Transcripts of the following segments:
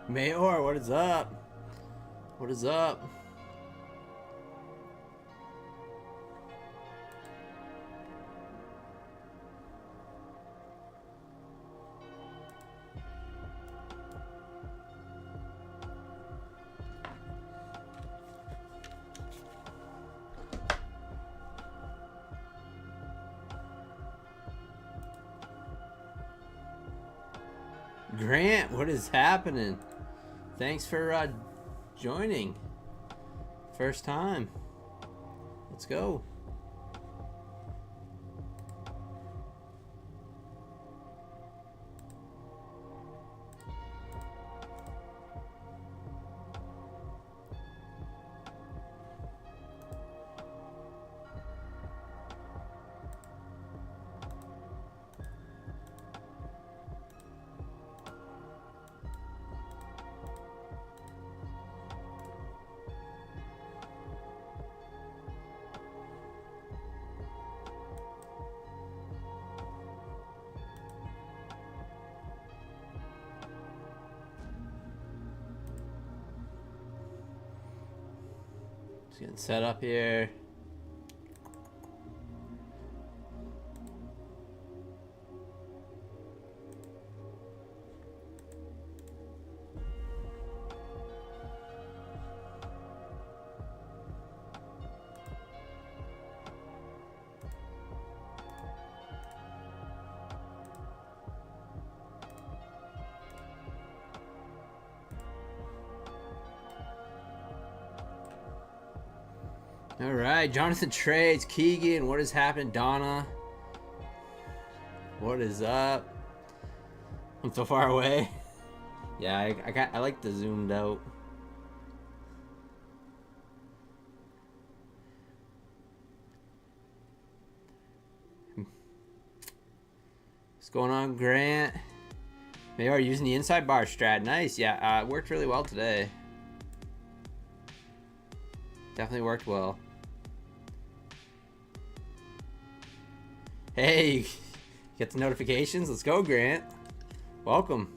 Mayor, what is up? What is up? Grant, what is happening? Thanks for joining. First time. Let's go. Just getting set up here. All right, Jonathan Trades, Keegan, what is happening? Donna, what is up? I'm so far away. Yeah, I like the zoomed out. What's going on, Grant? They are using the inside bar strat. Nice, yeah, it worked really well today. Definitely worked well. Hey, get the notifications. Let's go, Grant. Welcome.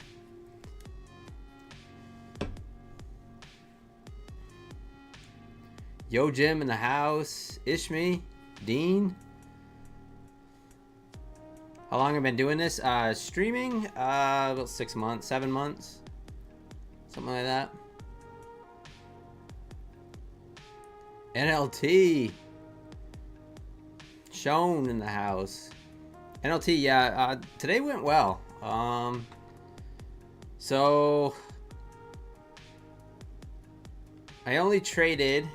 Yo, Jim in the house. Ishmi, Dean. How long have I been doing this? Streaming? About 6 months, 7 months. Something like that. NLT. Shown in the house. NLT, yeah, today went well. So I only traded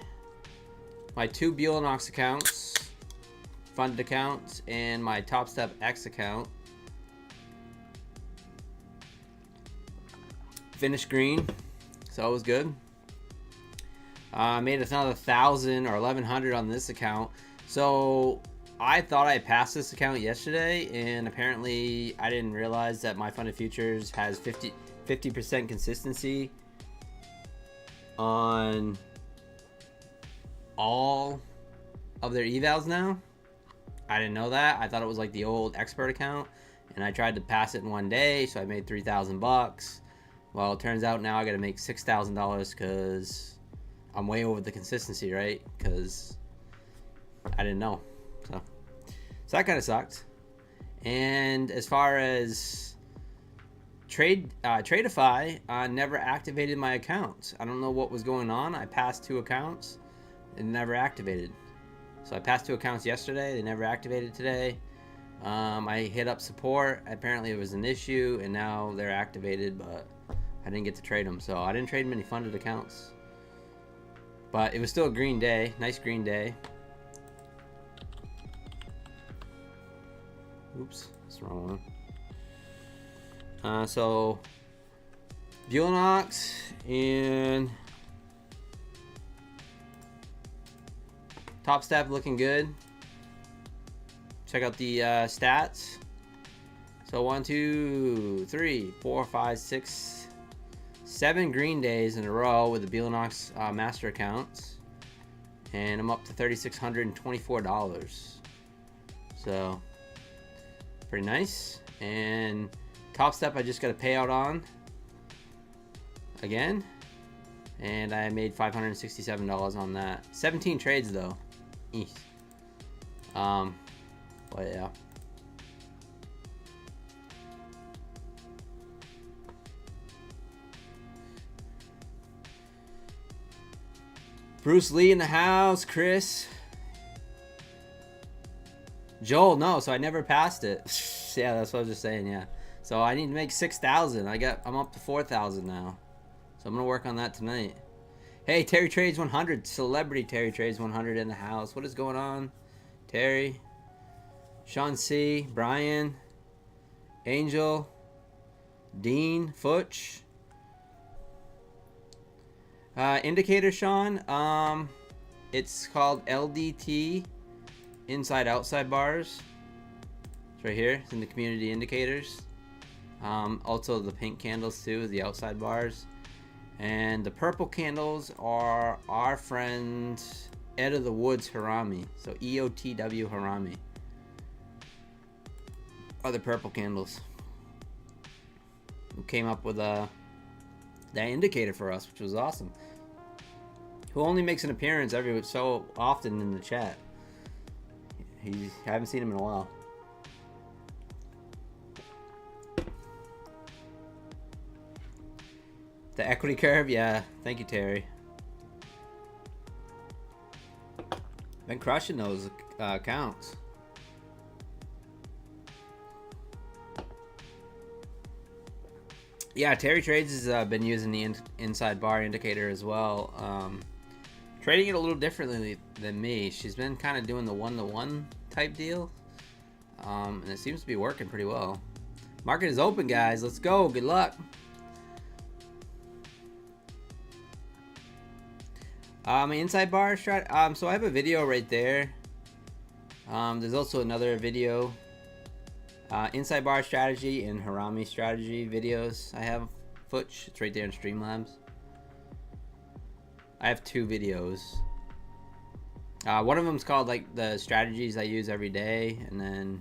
my 2 Buellanox accounts, funded accounts, and my Top Step X account. Finished green, so it was good. Made another 1,000 or 1,100 on this account. So I thought I passed this account yesterday, and apparently I didn't realize that my funded futures has 50% consistency on all of their evals now. I didn't know that. I thought it was like the old expert account, and I tried to pass it in one day, so I made $3,000. Well, it turns out now I got to make $6,000 because I'm way over the consistency, right? Because I didn't know. So that kind of sucked. And as far as Tradeify, never activated my accounts. I don't know what was going on. I passed 2 accounts and never activated. So I passed 2 accounts yesterday. They never activated today. I hit up support. Apparently it was an issue, and now they're activated, but I didn't get to trade them. So I didn't trade many funded accounts. But it was still a green day. Nice green day. Oops, that's the wrong one. So Buellanox and Top Step looking good. Check out the stats. So 1, 2, 3, 4, 5, 6, 7 green days in a row with the Buellanox master accounts, and I'm up to $3,624. So pretty nice. And Top Step I just got a payout on. again, and I made $567 on that. 17 trades though. Eesh. But yeah. Bruce Lee in the house, Chris. Joel, no, so I never passed it. Yeah, that's what I was just saying, yeah. So I need to make 6,000. I'm up to 4,000 now. So I'm gonna work on that tonight. Hey, Terry Trades 100, celebrity Terry Trades 100 in the house. What is going on? Terry, Sean C, Brian, Angel, Dean, Futch. Indicator, Sean. It's called LDT, inside outside bars. It's right here. It's in the community indicators. Also the pink candles too, the outside bars. And the purple candles are our friend Ed of the Woods Harami. So EOTW Harami are the purple candles. Who came up with that indicator for us, which was awesome. Who only makes an appearance every so often in the chat. I haven't seen him in a while. The equity curve, yeah. Thank you, Terry. Been crushing those accounts. Yeah, Terry Trades has been using the inside bar indicator as well. Trading it a little differently than me. She's been kind of doing the one-to-one type deal. And it seems to be working pretty well. Market is open, guys. Let's go. Good luck. Inside bar strat. So I have a video right there. There's also another video. Inside bar strategy and Harami strategy videos. I have Futch. It's right there in Streamlabs. I have 2 videos. One of them's called like the strategies I use every day, and then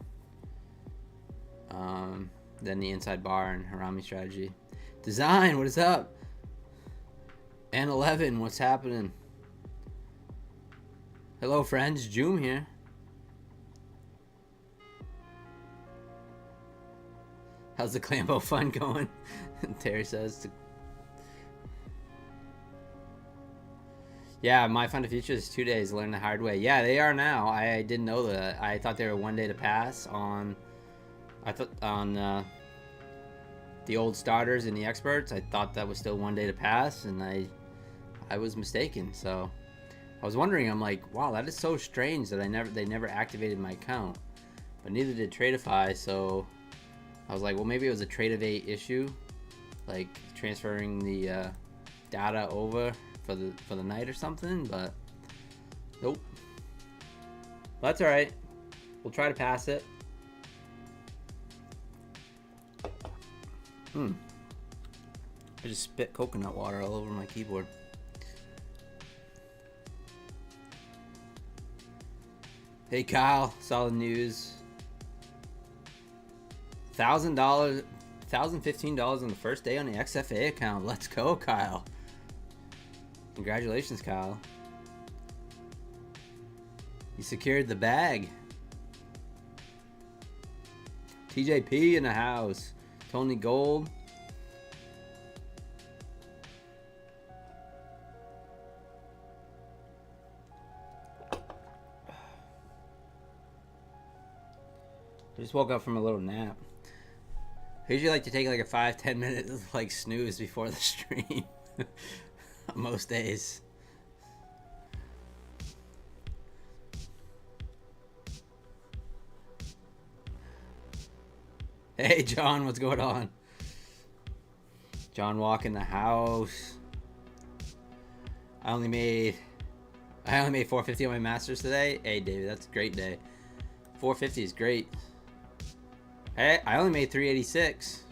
the inside bar and Harami strategy. Design, what is up? And 11, what's happening? Hello, friends. Joom here. How's the Clambo fun going? Terry says. Yeah, my fun to future is 2 days. Learn the hard way. Yeah, they are now. I didn't know that. I thought they were 1 day to pass on. The old starters and the experts. I thought that was still 1 day to pass, and I was mistaken. So I was wondering. I'm like, wow, that is so strange that they never activated my account, but neither did Tradeify. So I was like, well, maybe it was a Tradeivate issue, like transferring the data over for the night or something. But nope. Well, that's all right. We'll try to pass it. I just spit coconut water all over my keyboard. Hey Kyle, solid news. $1,000, $1,015 on the first day on the XFA account. Let's go, Kyle. Congratulations, Kyle. You secured the bag. TJP in the house. Tony Gold. I just woke up from a little nap. I usually like to take like a 5-10 minute like snooze before the stream. Most days. Hey John, what's going on? John Walk in the house. I only made 450 on my masters today. Hey David, that's a great day. 450 is great. Hey, I only made 386.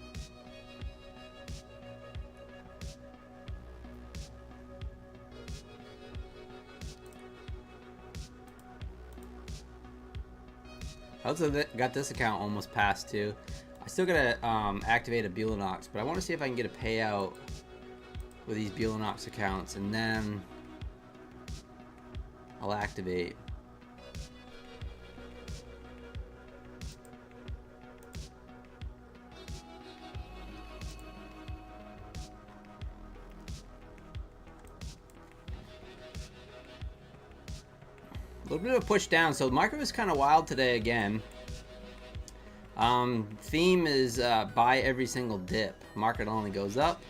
I also got this account almost passed too. I still gotta activate a Bulanox, but I want to see if I can get a payout with these Buellanox accounts, and then I'll activate. A little bit of a push down, so the market was kind of wild today again. Theme is buy every single dip. Market only goes up.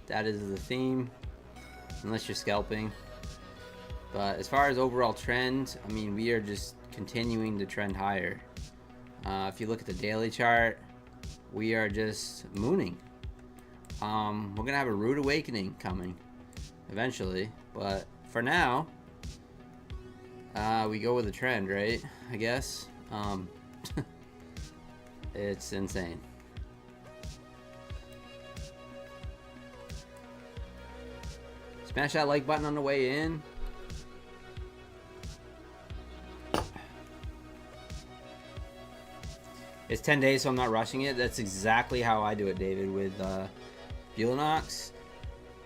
That is the theme, unless you're scalping. But as far as overall trend, I mean, we are just continuing to trend higher. If you look at the daily chart, we are just mooning. We're gonna have a rude awakening coming eventually, but for now, we go with the trend, right? I guess. It's insane. Smash that like button on the way in. It's 10 days, so I'm not rushing it. That's exactly how I do it, David, with Buellanox.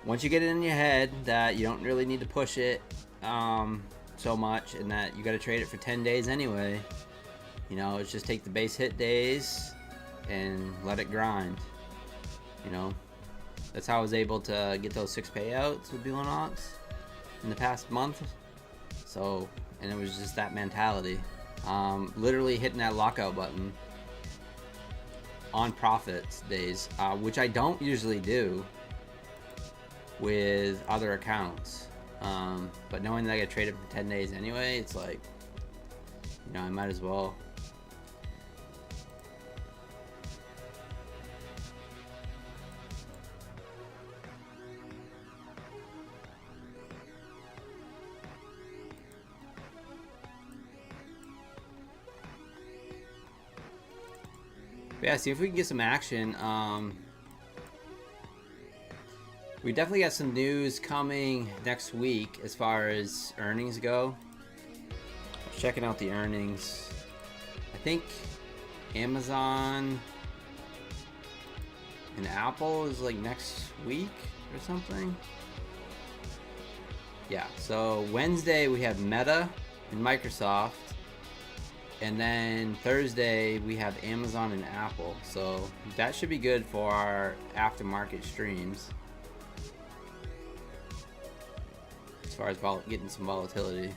Once you get it in your head that you don't really need to push it so much, and that you got to trade it for 10 days anyway, you know, it's just take the base hit days and let it grind. You know, that's how I was able to get those 6 payouts with Buellanox in the past month. So, and it was just that mentality. Literally hitting that lockout button on profits days, which I don't usually do with other accounts. But knowing that I get traded for 10 days anyway, it's like, you know, I might as well. But yeah, see if we can get some action. We definitely got some news coming next week as far as earnings go. I was checking out the earnings. I think Amazon and Apple is like next week or something. Yeah, so Wednesday we have Meta and Microsoft. And then Thursday we have Amazon and Apple. So that should be good for our aftermarket streams. As far as getting some volatility.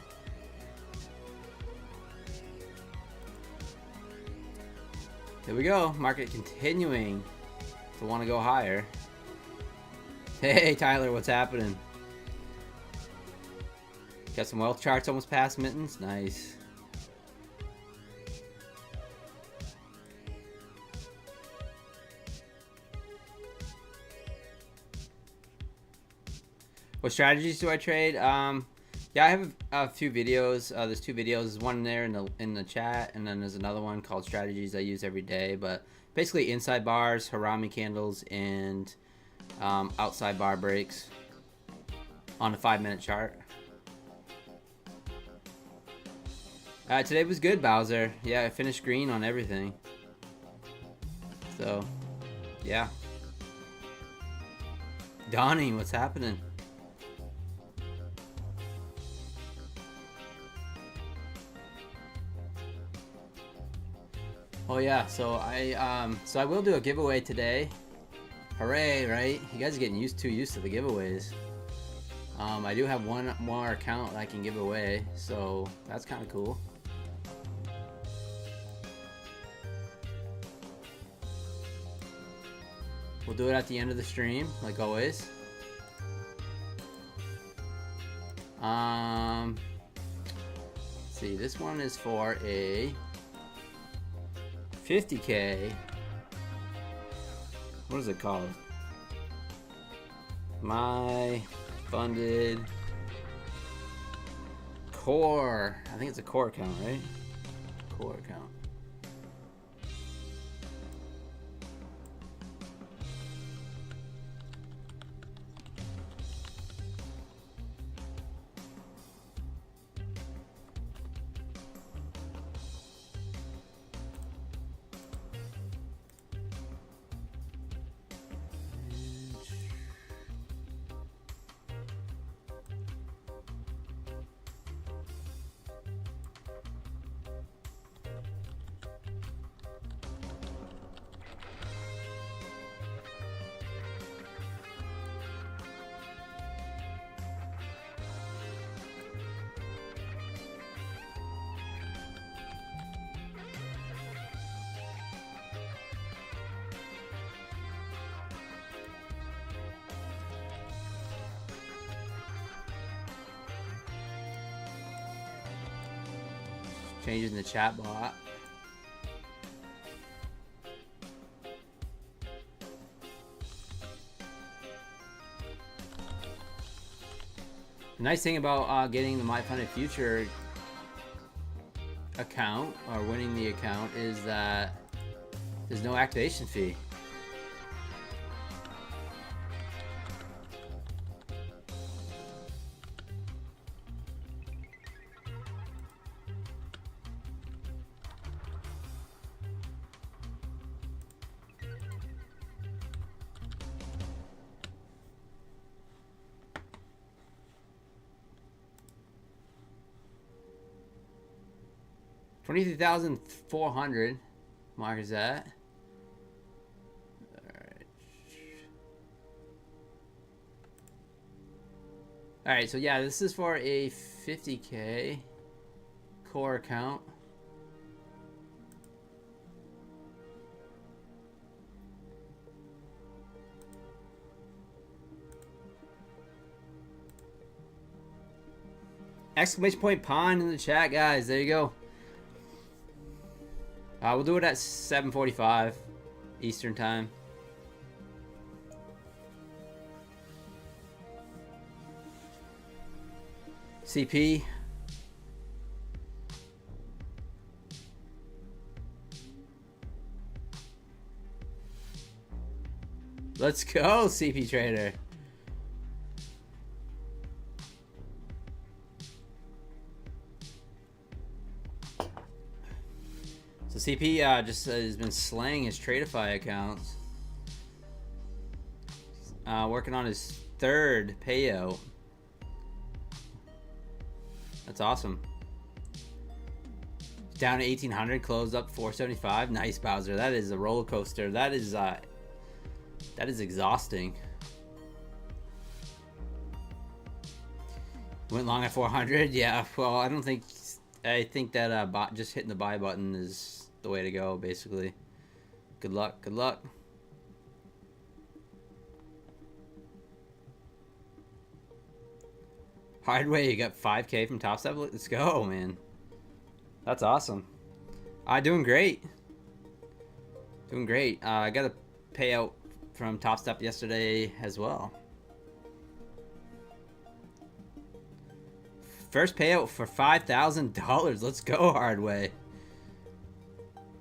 Here we go. Market continuing to want to go higher. Hey Tyler, what's happening? Got some wealth charts almost past mittens. Nice. What strategies do I trade? Yeah, I have a few videos. There's 2 videos. There's one there in the chat, and then there's another one called strategies I use every day. But basically, inside bars, harami candles, and outside bar breaks on a 5-minute chart. Today was good, Bowser. Yeah, I finished green on everything. So, yeah. Donnie, what's happening? Oh yeah, so I will do a giveaway today. Hooray, right? You guys are getting used to the giveaways. I do have one more account that I can give away, so that's kind of cool. We'll do it at the end of the stream, like always. Let's see, this one is for a 50K. What is it called? My funded core. I think it's a core account, right? Core account. Changing the chat bot. The nice thing about getting the My Funded Future account, or winning the account, is that there's no activation fee. $23,400 mark is that. Alright, so yeah, this is for a 50K core account. Exclamation point pond in the chat, guys. There you go. We'll do it at 7:45 Eastern time. CP. Let's go, CP Trader. So CP just has been slaying his Tradeify accounts. Working on his third payout. That's awesome. Down to 1800, closed up 475. Nice, Bowser. That is a roller coaster. That is exhausting. Went long at 400. Yeah. Well, I think that just hitting the buy button is the way to go. Basically. Good luck. Good luck. Hardway, you got 5K from Top Step. Let's go, man. That's awesome. Doing great. Doing great. I got a payout from Top Step yesterday as well. First payout for $5,000. Let's go, Hardway.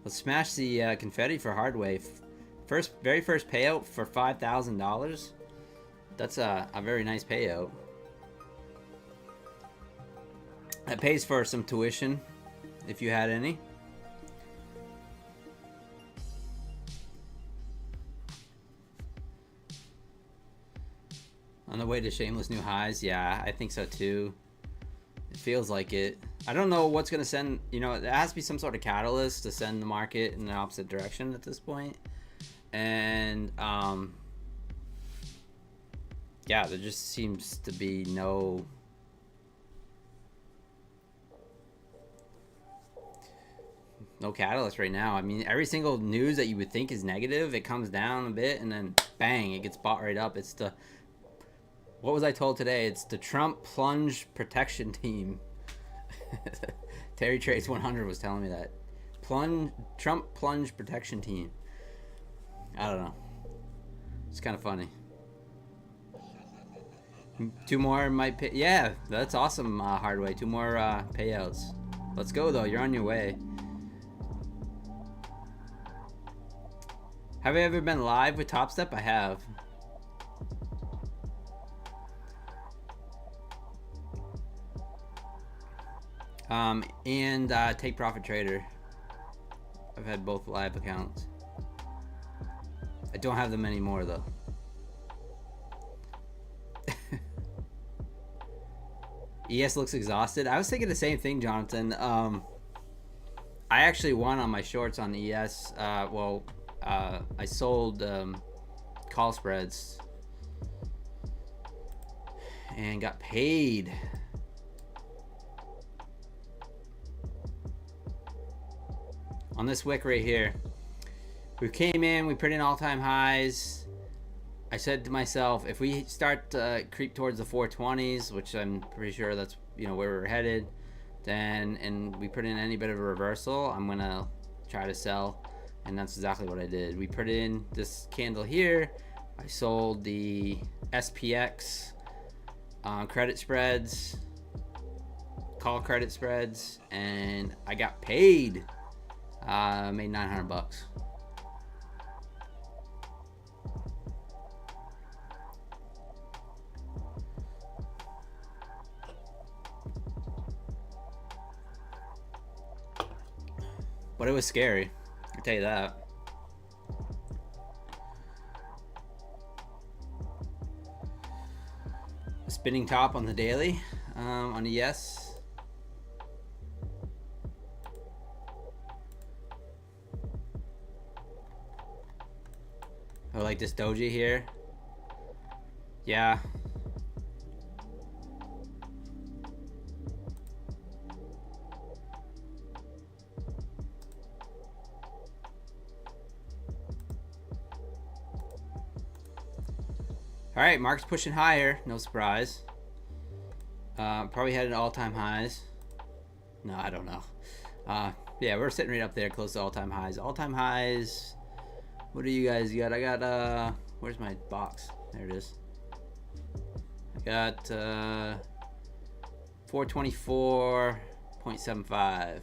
Let's smash the confetti for Hardway. Very first payout for $5,000. That's a very nice payout. That pays for some tuition, if you had any. On the way to shameless new highs, yeah, I think so too. It feels like it. I don't know what's gonna send. You know, there has to be some sort of catalyst to send the market in the opposite direction at this point. And yeah, there just seems to be no catalyst right now. I mean, every single news that you would think is negative, it comes down a bit and then bang, it gets bought right up. It's the, what was I told today? It's the Trump plunge protection team. Terry Trace 100 was telling me that. Trump plunge protection team. I don't know. It's kind of funny. 2 more might pay. Yeah, that's awesome, Hardway. 2 more payouts. Let's go, though. You're on your way. Have I ever been live with Top Step? I have. And Take Profit Trader. I've had both live accounts. I don't have them anymore, though. ES looks exhausted. I was thinking the same thing, Jonathan. I actually won on my shorts on ES. I sold call spreads and got paid. On this wick right here, we came in, we put in all-time highs. I said to myself, if we start to creep towards the 420s, which I'm pretty sure that's, you know, where we're headed, then and we put in any bit of a reversal, I'm gonna try to sell, and that's exactly what I did. We put in this candle here. I sold the SPX credit spreads, call credit spreads, and I got paid. I made 900 bucks. But it was scary, I'll tell you that. Spinning top on the daily, on a yes. Oh, like this doji here. Yeah. All right, Mark's pushing higher. No surprise. Probably had an all-time highs. No, I don't know. Yeah, we're sitting right up there, close to all-time highs. All-time highs. What do you guys got? I got. Where's my box? There it is. I got 424.75.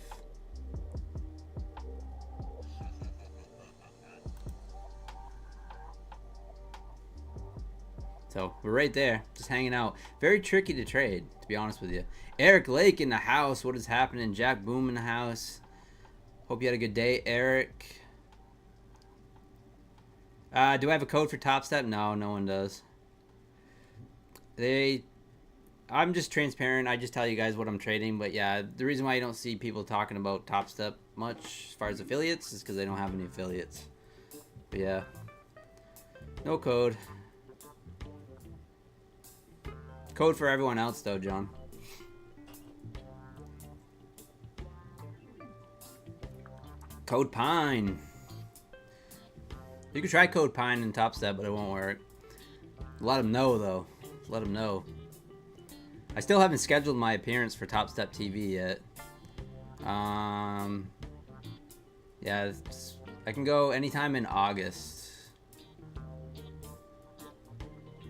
So we're right there, just hanging out. Very tricky to trade, to be honest with you. Eric Lake in the house. What is happening? Jack Boom in the house. Hope you had a good day, Eric. Do I have a code for Top Step? No, no one does. I'm just transparent. I just tell you guys what I'm trading. But yeah, the reason why you don't see people talking about Top Step much as far as affiliates is because they don't have any affiliates. But yeah, no code. Code for everyone else though, John. Code Pine. You can try Code Pine in Top Step, but it won't work. Let them know though. Let them know. I still haven't scheduled my appearance for Top Step TV yet. Yeah, I can go anytime in August.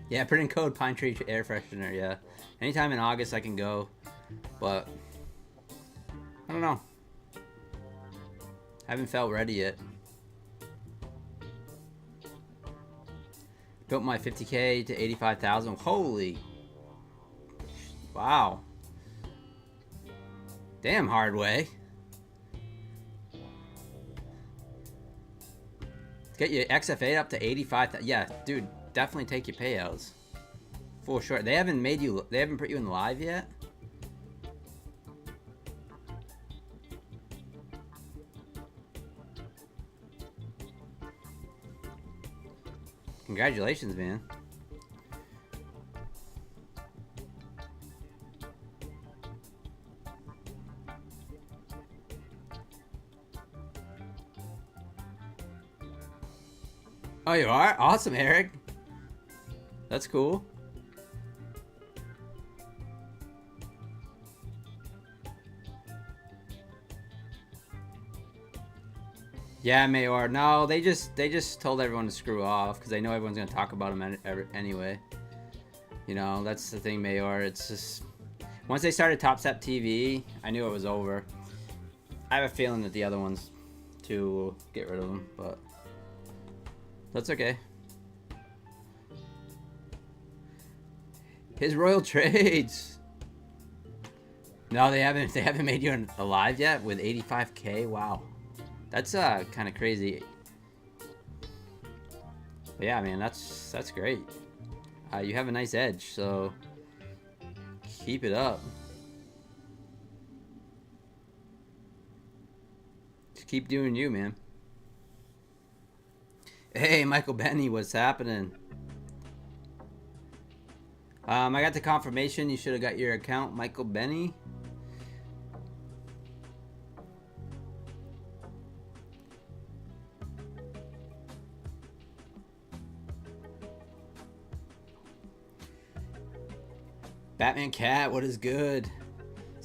Yeah, put in code Pine Tree Air Freshener, yeah. Anytime in August I can go, but I don't know. I haven't felt ready yet. Built my 50K to 85,000. Holy. Wow. Damn, hard way. Get your XFA up to 85,000. Yeah, dude. Definitely take your payouts. For sure. They haven't put you in live yet? Congratulations, man. Oh, you are? Awesome, Eric. That's cool. Yeah, Mayor. No, they just told everyone to screw off because they know everyone's gonna talk about them anyway. You know, that's the thing, Mayor. It's just once they started Top Step TV, I knew it was over. I have a feeling that the other ones too will get rid of them, but that's okay. His Royal Trades. No, they haven't made you alive yet with 85K. Wow, that's kind of crazy. But yeah, man, that's great. You have a nice edge, so keep it up. Just keep doing you, man. Hey, Michael Benny, what's happening? I got the confirmation. You should have got your account, Michael Benny. Batman Cat, what is good?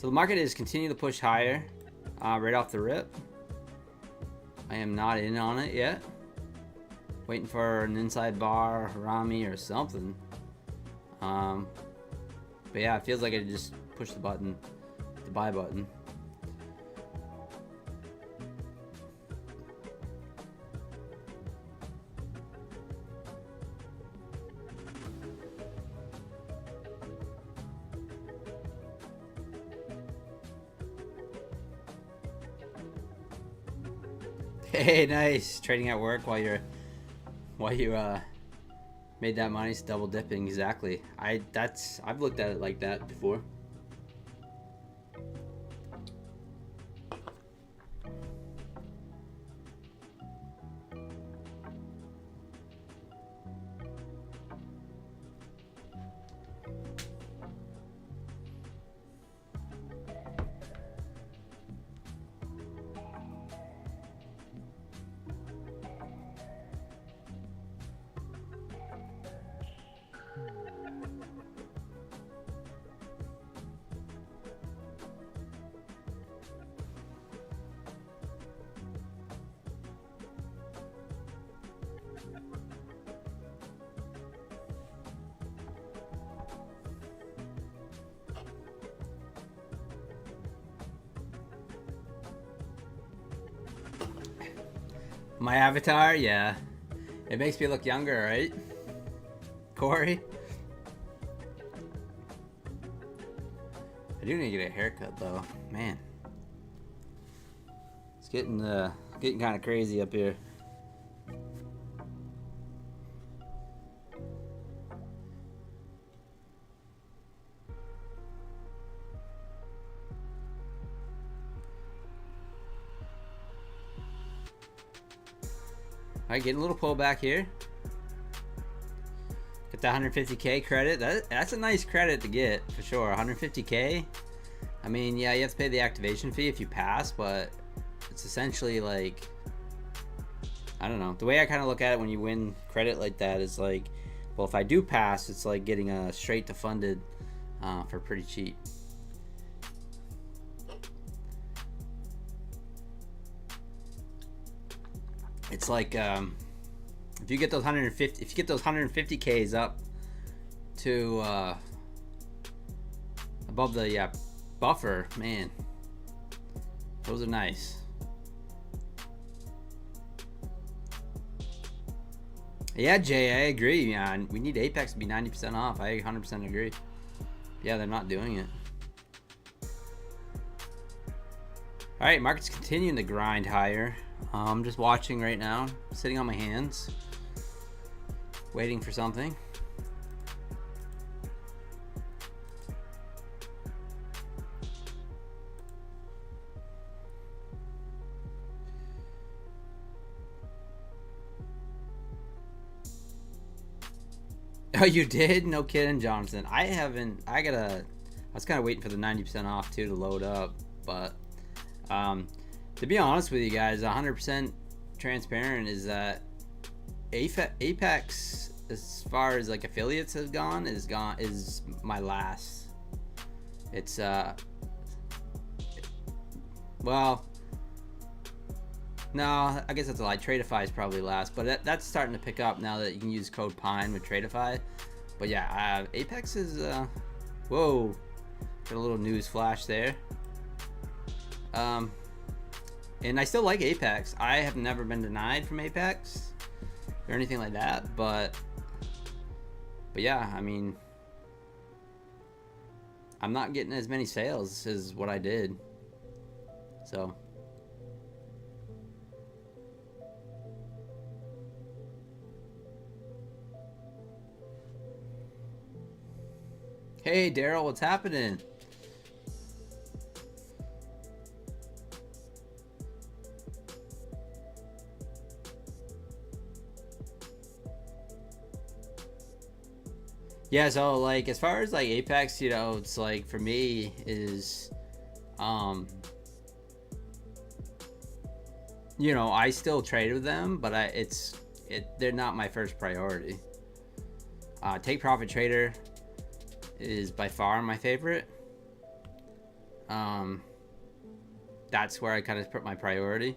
So the market is continuing to push higher right off the rip. I am not in on it yet. Waiting for an inside bar, Harami, or something. But yeah, it feels like I just pushed the button, the buy button. Hey, nice. Trading at work while you made that money. It's double dipping. Exactly. I've looked at it like that before. My avatar, yeah. It makes me look younger, right? Corey? I do need to get a haircut though. Man. It's getting kind of crazy up here. Alright, getting a little pullback here. Get the 150K credit. That's a nice credit to get, for sure. 150K. I mean, yeah, you have to pay the activation fee if you pass, but it's essentially like, I don't know. The way I kind of look at it when you win credit like that is like, well, if I do pass, it's like getting a straight to funded for pretty cheap. It's like if you get those 150Ks up to above the buffer, man, those are nice. Yeah, Jay, I agree. Yeah, we need Apex to be 90% off. I 100% agree. Yeah, they're not doing it. All right, market's continuing to grind higher. I'm just watching right now, sitting on my hands, waiting for something. Oh, you did? No kidding, Jonathan. I haven't. I was kind of waiting for the 90% off too to load up, but to be honest with you guys, 100% transparent is that Apex, as far as like affiliates is my last. It's well, no, I guess that's a lie. Tradeify is probably last, but that's starting to pick up now that you can use code Pine with Tradeify. But yeah, Apex is whoa, got a little news flash there. And I still like Apex. I have never been denied from Apex or anything like that, but yeah, I mean, I'm not getting as many sales as what I did. So hey Daryl, what's happening? Yeah, so like as far as like Apex, you know, it's like for me is you know, I still trade with them, but they're not my first priority. Take Profit Trader is by far my favorite. That's where I kind of put my priority.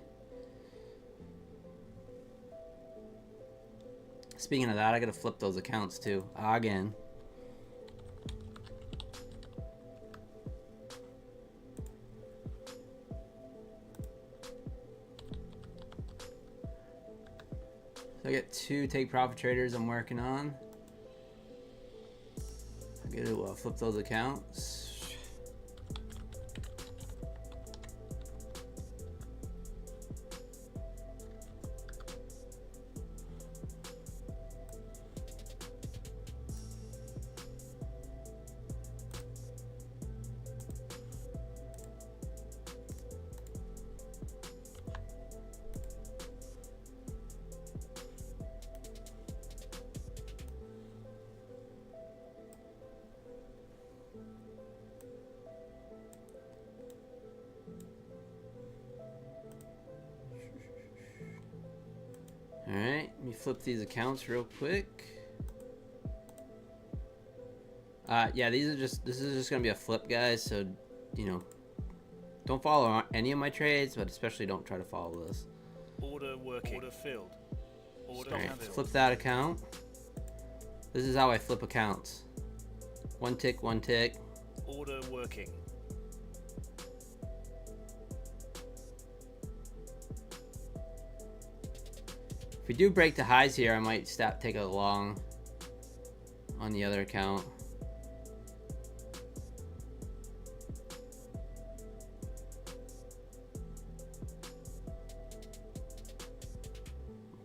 Speaking of that, I gotta flip those accounts too. Again. So I get 2 take profit traders I'm working on. I gotta flip those accounts. Alright, let me flip these accounts real quick. Yeah, this is just gonna be a flip, guys, so, you know, don't follow any of my trades, but especially don't try to follow this. Order working. Order filled. Order Alright, flip that account. This is how I flip accounts. One tick, one tick. Order working. If we do break the highs here, I might take a long on the other account.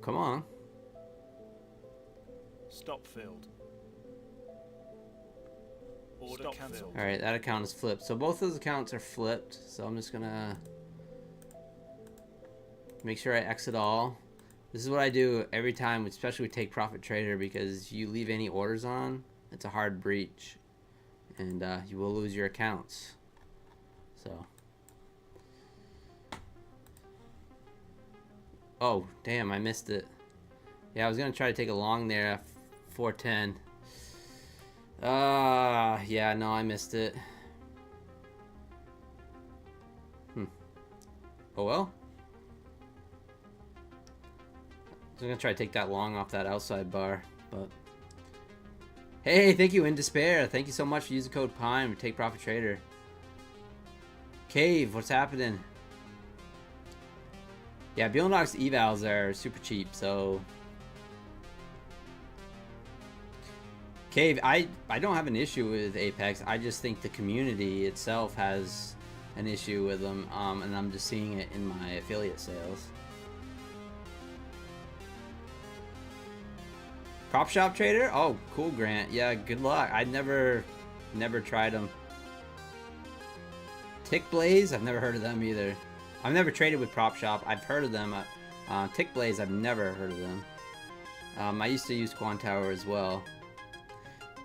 Come on. Stop filled. Order cancelled. All right, that account is flipped. So both those accounts are flipped. So I'm just gonna make sure I exit all. This is what I do every time, especially with Take Profit Trader, because you leave any orders on, it's a hard breach, and you will lose your accounts. So, oh damn, I missed it. Yeah, I was gonna try to take a long there at 410. Yeah, no, I missed it. Oh well. I'm gonna try to take that long off that outside bar, but hey, thank you, In Despair. Thank you so much for using code PINE to Take Profit Trader. Cave, what's happening? Yeah, Billnox evals are super cheap, so Cave, I don't have an issue with Apex. I just think the community itself has an issue with them, and I'm just seeing it in my affiliate sales. Prop shop trader? Oh, cool, Grant. Yeah, good luck. I never tried them. Tick Blaze? I've never heard of them either. I've never traded with prop shop. I've heard of them. Tick Blaze, I've never heard of them. I used to use Quantower as well.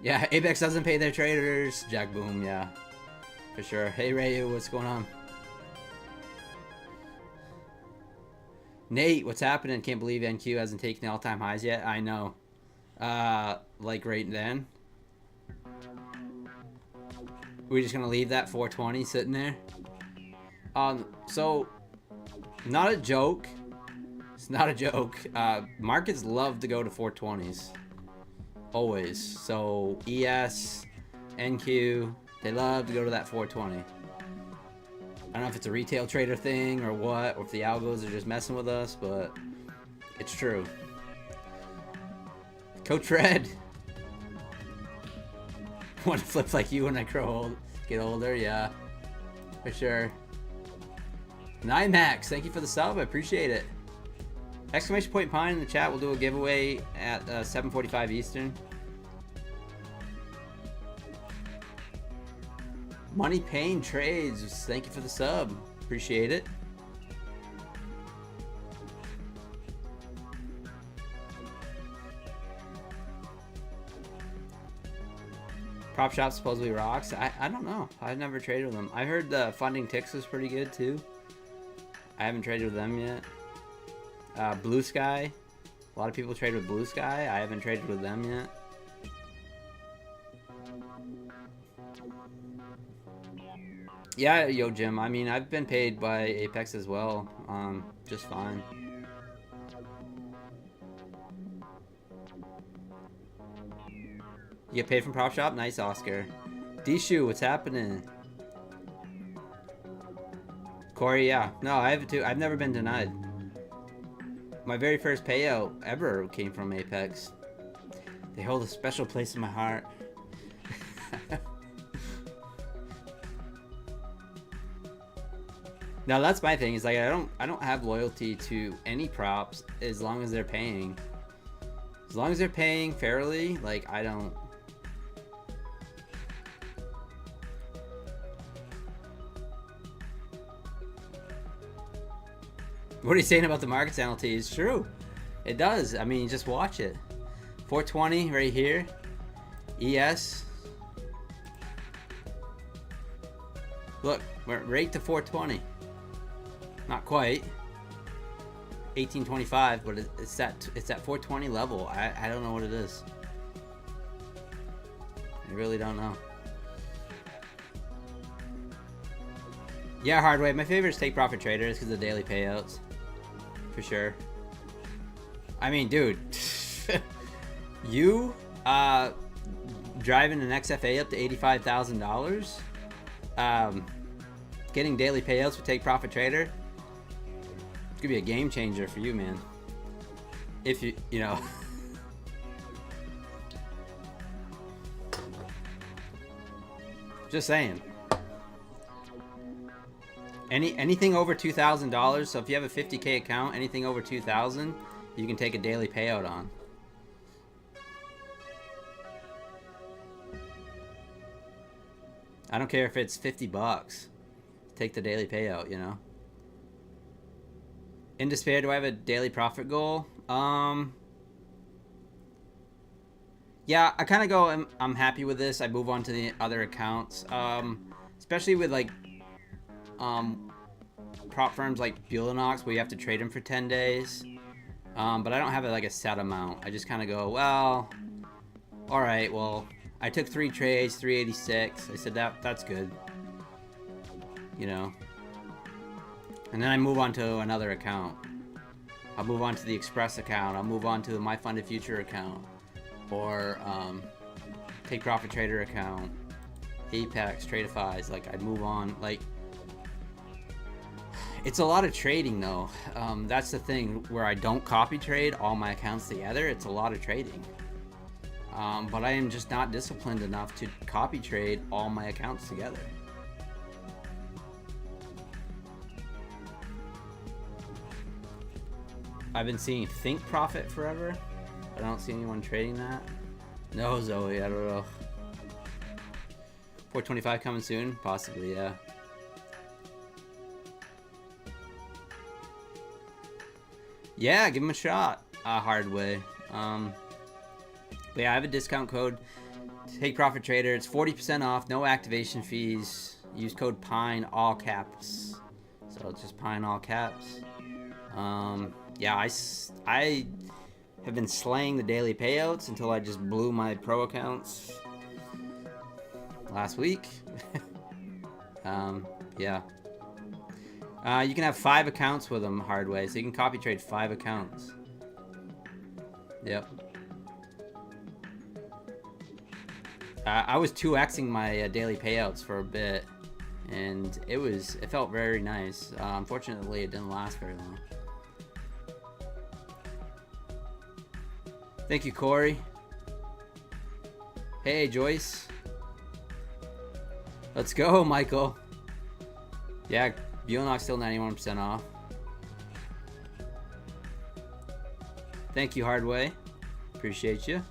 Yeah, Apex doesn't pay their traders. Jack Boom, yeah, for sure. Hey Rayu, what's going on? Nate, what's happening? Can't believe NQ hasn't taken all-time highs yet. I know. Like right then. We're just gonna leave that 420 sitting there. So not a joke. It's not a joke. Markets love to go to 420s. Always. So ES, NQ, they love to go to that 420. I don't know if it's a retail trader thing or what, or if the algos are just messing with us, but it's true. Coach Red. Want to flip like you when I get older? Yeah, for sure. Nymax, thank you for the sub. I appreciate it. Exclamation point Pine in the chat. We'll do a giveaway at 7:45 Eastern. Money Pain Trades, thank you for the sub. Appreciate it. Prop shop supposedly rocks. I don't know. I've never traded with them. I heard the Funding Ticks was pretty good too. I haven't traded with them yet. Blue Sky. A lot of people trade with Blue Sky. I haven't traded with them yet. Yeah, yo, Jim. I mean, I've been paid by Apex as well. Just fine. You get paid from Prop Shop? Nice, Oscar. D-Shoe, what's happening? Corey, yeah. No, I have too. I've never been denied. My very first payout ever came from Apex. They hold a special place in my heart. Now that's my thing. Is like I don't have loyalty to any props as long as they're paying. As long as they're paying fairly, like I don't. What are you saying about the market penalty? It's true. It does. I mean, just watch it. 420 right here. ES. Look, we're right to 420. Not quite. 1825, but it's that 420 level. I don't know what it is. I really don't know. Yeah, Hardway. My favorite is Take Profit Traders because of the daily payouts. For sure. I mean, dude. You driving an XFA up to $85,000, getting daily payouts with Take Profit Trader. It's gonna be a game changer for you, man. If you know. Just saying. Anything over $2,000. So if you have a 50K account, anything over 2,000, you can take a daily payout on. I don't care if it's $50. Take the daily payout, you know. In despair, do I have a daily profit goal? Yeah, I kind of go, I'm happy with this. I move on to the other accounts. Especially with like prop firms like Bulenox where you have to trade them for 10 days. But I don't have like a set amount. I just kind of go, well, all right, well, I took 3 trades, 386. I said that's good, you know. And then I move on to another account. I'll move on to the Express account. I'll move on to the My Funded Future account, or Take Profit Trader account, Apex, Tradeifys. Like I'd move on. Like it's a lot of trading though. That's the thing where I don't copy trade all my accounts together. It's a lot of trading. But I am just not disciplined enough to copy trade all my accounts together. I've been seeing Think Profit forever. I don't see anyone trading that. No, Zoe, I don't know. 425 coming soon? Possibly, yeah. Yeah, give him a shot. Hard way. But yeah, I have a discount code. Take Profit Trader. It's 40% off. No activation fees. Use code PINE, all caps. So it's just PINE, all caps. Yeah, I have been slaying the daily payouts until I just blew my pro accounts last week. Yeah. You can have 5 accounts with them, Hardway, so you can copy trade 5 accounts. Yep. I was 2xing my daily payouts for a bit, and it felt very nice. Unfortunately, it didn't last very long. Thank you, Corey. Hey, Joyce. Let's go, Michael. Yeah, Bulenox still 91% off. Thank you, Hardway. Appreciate you.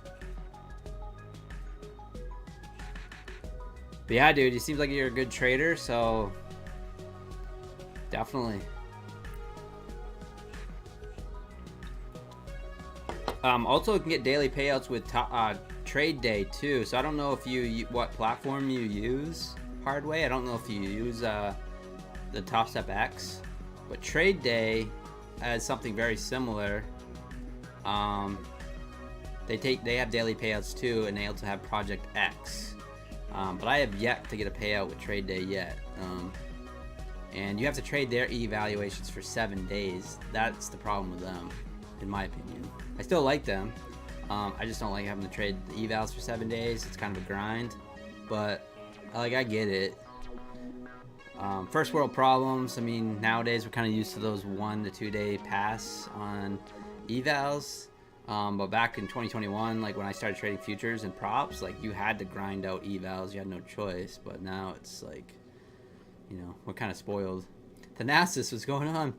But yeah, dude, it seems like you're a good trader, so definitely. Also, you can get daily payouts with Trade Day too. So I don't know if what platform you use, Hardway. I don't know if you use the Top Step X, but Trade Day has something very similar. They have daily payouts too, and they also have Project X. But I have yet to get a payout with trade day yet. And you have to trade their evaluations for 7 days. That's the problem with them, in my opinion. I still like them. I just don't like having to trade the evals for 7 days. It's kind of a grind, but like, I get it. First world problems. I mean, nowadays we're kind of used to those 1 to 2 day pass on evals. But back in 2021, like when I started trading futures and props, like you had to grind out evals. You had no choice. But now it's like, you know, we're kind of spoiled. Thanasis, what's going on?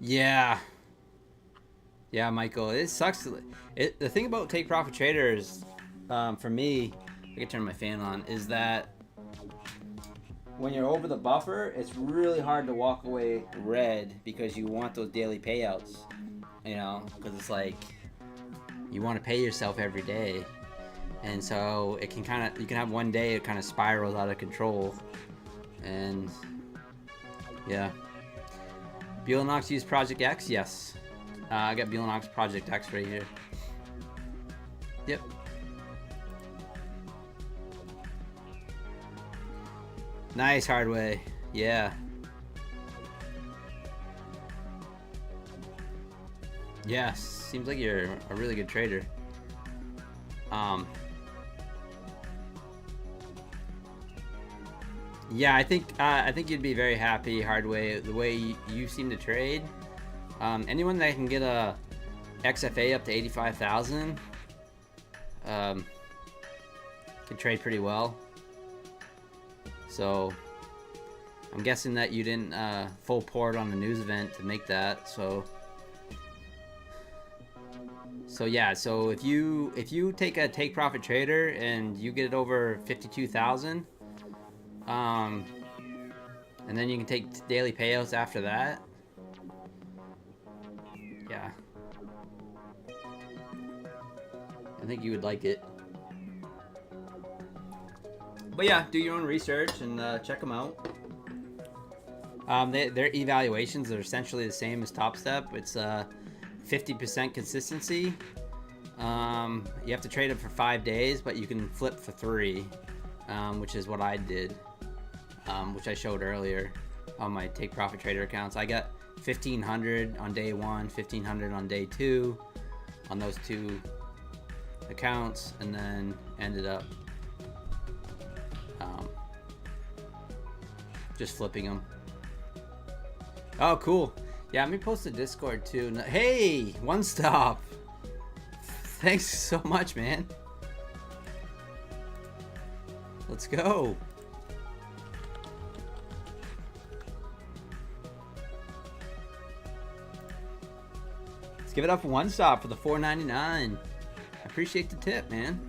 Yeah, Michael, it sucks. The thing about take profit traders, for me, I can turn my fan on, is that when you're over the buffer, it's really hard to walk away red because you want those daily payouts. You know, because it's like you want to pay yourself every day, and so it can you can have one day it kind of spirals out of control, and yeah. Buellanox use Project X? Yes. I got Buellanox Project X right here. Yep. Nice, Hardway. Yeah. Yes. Seems like you're a really good trader. Yeah, I think you'd be very happy, Hardway, the way you seem to trade. Anyone that can get a XFA up to 85,000 can trade pretty well. So I'm guessing that you didn't full port on the news event to make that. So yeah, so if you take a take profit trader and you get it over 52,000. And then you can take daily payouts after that. Yeah. I think you would like it. But yeah, do your own research and check them out. Their evaluations are essentially the same as Top Step. It's 50% consistency. You have to trade it for 5 days, but you can flip for 3, which is what I did. Which I showed earlier on my take profit trader accounts. I got 1,500 on day 1, 1,500 on day 2 on those 2 accounts, and then ended up just flipping them. Oh, cool. Yeah, let me post a Discord too. Hey, One Stop. Thanks so much, man. Let's go. Let's give it up for One Stop for the $4.99. I appreciate the tip, man.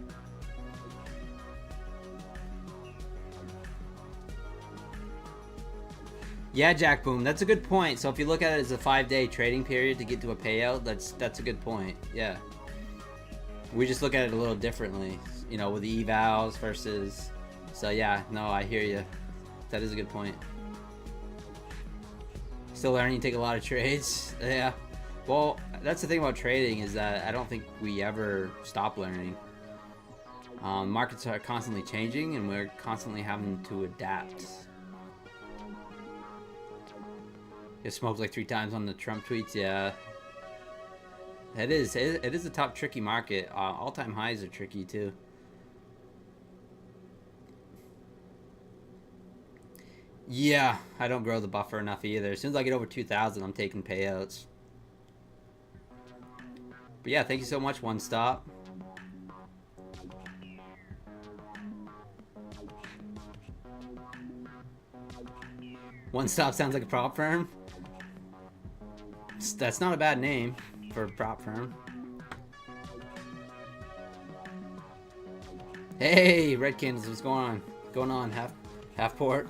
Yeah, Jack Boom, that's a good point. So if you look at it as a 5-day trading period to get to a payout, that's a good point. Yeah. We just look at it a little differently, you know, with the evals versus. So yeah, no, I hear you. That is a good point. Still learning to take a lot of trades. Yeah. Well, that's the thing about trading, is that I don't think we ever stop learning. Markets are constantly changing, and we're constantly having to adapt. It smoked like 3 times on the Trump tweets. Yeah. It is a tough, tricky market. All-time highs are tricky too. Yeah, I don't grow the buffer enough either. As soon as I get over 2,000, I'm taking payouts. But yeah, thank you so much, One Stop. One Stop sounds like a prop firm. That's not a bad name for a prop firm. Hey, Red Candles, what's going on? Going on, half port.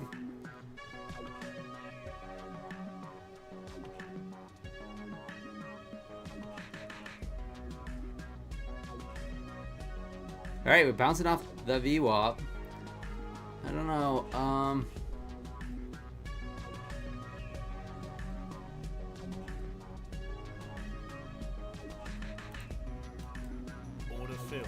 All right, we're bouncing off the VWAP. I don't know. filled.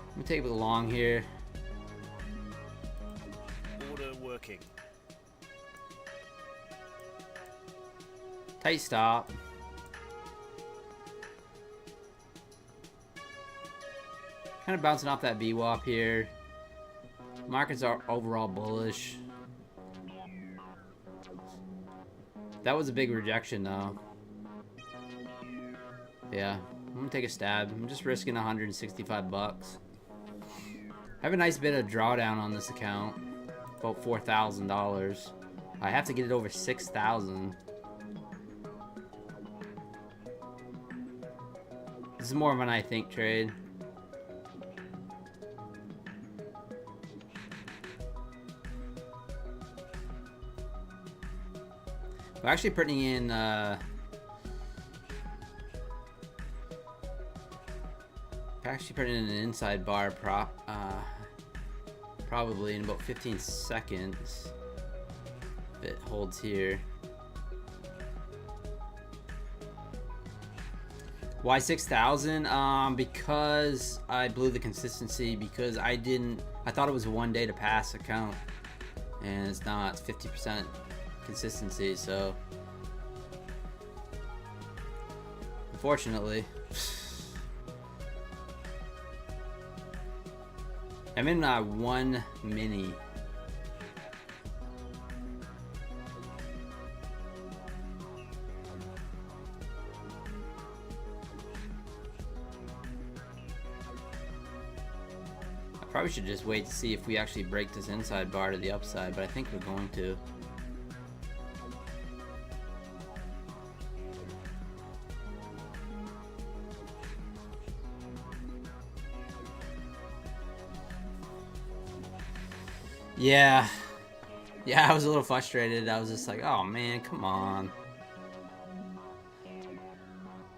Let me take it long here. Order working. Tight stop. Kind of bouncing off that VWAP here. Markets are overall bullish. That was a big rejection though. Yeah, I'm gonna take a stab. I'm just risking 165 bucks. I have a nice bit of drawdown on this account, about $4,000. I have to get it over 6,000. This is more of an I think trade. We're actually putting in an inside bar probably in about 15 seconds if it holds here. Why 6,000? Because I blew the consistency, because I thought it was a 1 day to pass account, and it's not. It's 50% consistency, so unfortunately I'm in one mini. I probably should just wait to see if we actually break this inside bar to the upside, but I think we're going to. Yeah, I was a little frustrated. I was just like, oh man, come on.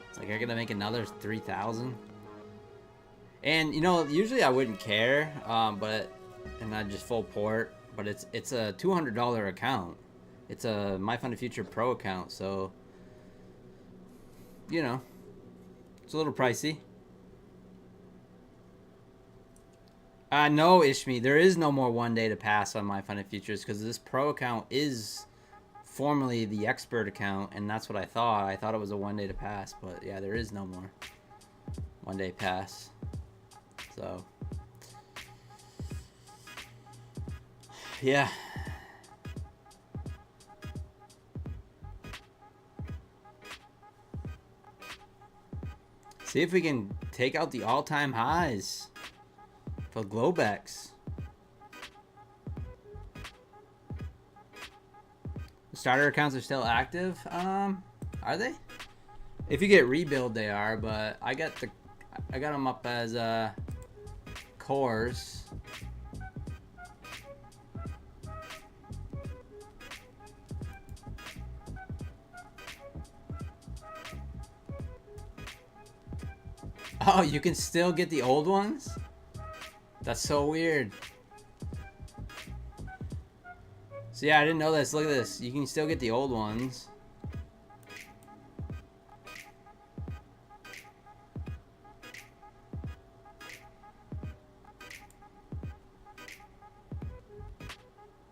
It's like, I gotta make another 3,000. And you know, usually I wouldn't care, and I'd just full port. But it's a $200 account. It's a My Funded Future Pro account, so you know, it's a little pricey. No, Ishmi, there is no more 1 day to pass on My Funded Futures, because this pro account is formerly the expert account, and that's what I thought. I thought it was a 1 day to pass, but yeah, there is no more 1 day pass. So, yeah. See if we can take out the all-time highs for Globex. The starter accounts are still active. Are they? If you get rebuild, they are. But I got them up as cores. Oh, you can still get the old ones? That's so weird. So yeah, I didn't know this. Look at this. You can still get the old ones.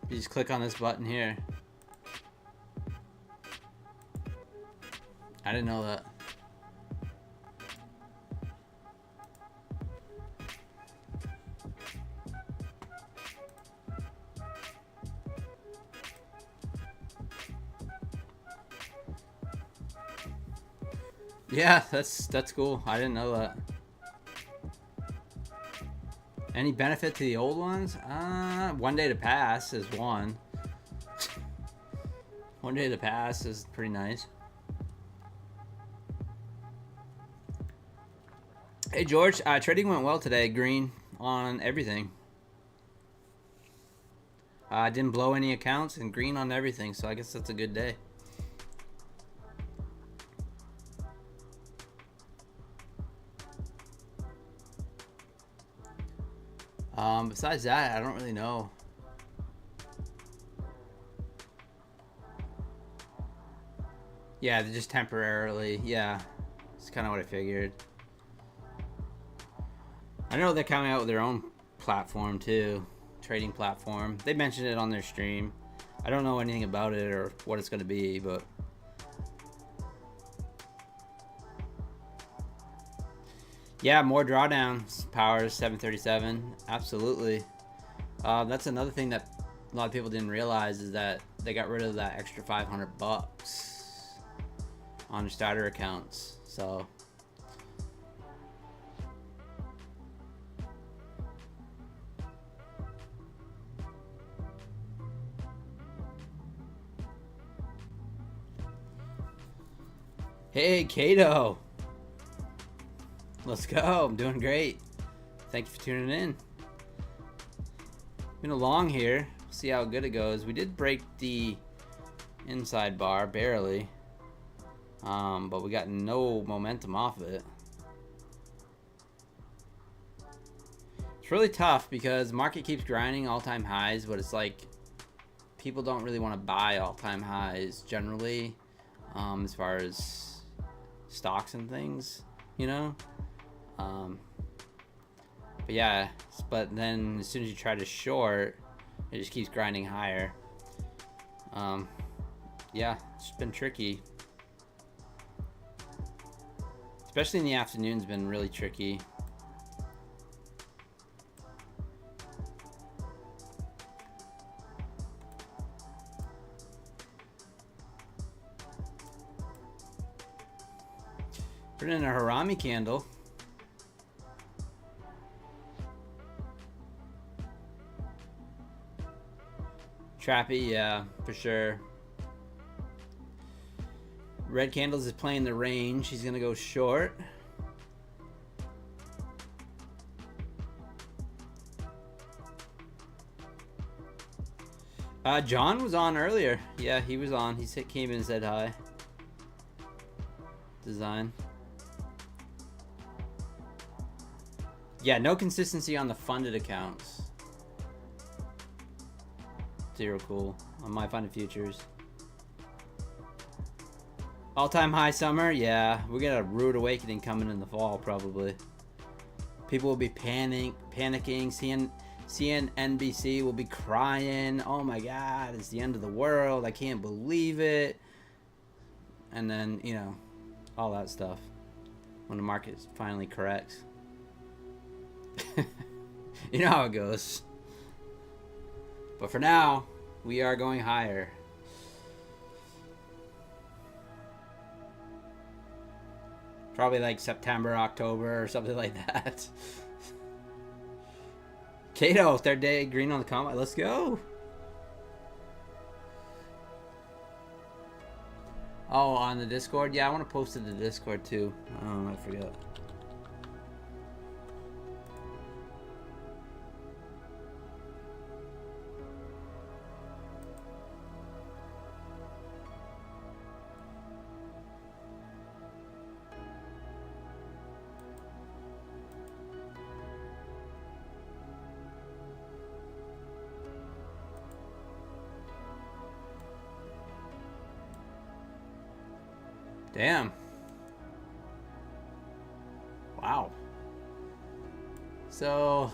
You just click on this button here. I didn't know that. Yeah, that's cool. I didn't know that. Any benefit to the old ones? 1 day to pass is one. 1 day to pass is pretty nice. Hey George, trading went well today. Green on everything. Didn't blow any accounts and green on everything, so I guess that's a good day. Besides that, I don't really know. Yeah, just temporarily. Yeah, it's kind of what I figured. I know they're coming out with their own platform too, trading platform. They mentioned it on their stream. I don't know anything about it or what it's going to be, but yeah, more drawdowns. Powers 737, absolutely. That's another thing that a lot of people didn't realize is that they got rid of that extra 500 bucks on starter accounts. So hey, Kato. Let's go. I'm doing great. Thank you for tuning in. Been along here. See how good it goes. We did break the inside bar, barely. But we got no momentum off of it. It's really tough because market keeps grinding all-time highs, but it's like people don't really want to buy all-time highs generally, as far as stocks and things, you know. But yeah, but then as soon as you try to short, it just keeps grinding higher. Yeah, it's been tricky. Especially in the afternoon's been really tricky. Put in a Harami candle. Trappy, yeah, for sure. Red Candles is playing the range. He's gonna go short. John was on earlier. Yeah, he was on. He came in and said hi. Design. Yeah, no consistency on the funded accounts. Zero cool on my funded futures. All-time high summer, yeah. We got a rude awakening coming in the fall, probably. People will be panicking. CNBC will be crying. Oh my God, it's the end of the world. I can't believe it. And then, you know, all that stuff. When the market finally corrects. You know how it goes. But for now, we are going higher. Probably like September, October, or something like that. Kato, third day, green on the comment. Let's go. Oh, on the Discord? Yeah, I want to post it to the Discord too. Oh, I forgot. Damn. Wow. So,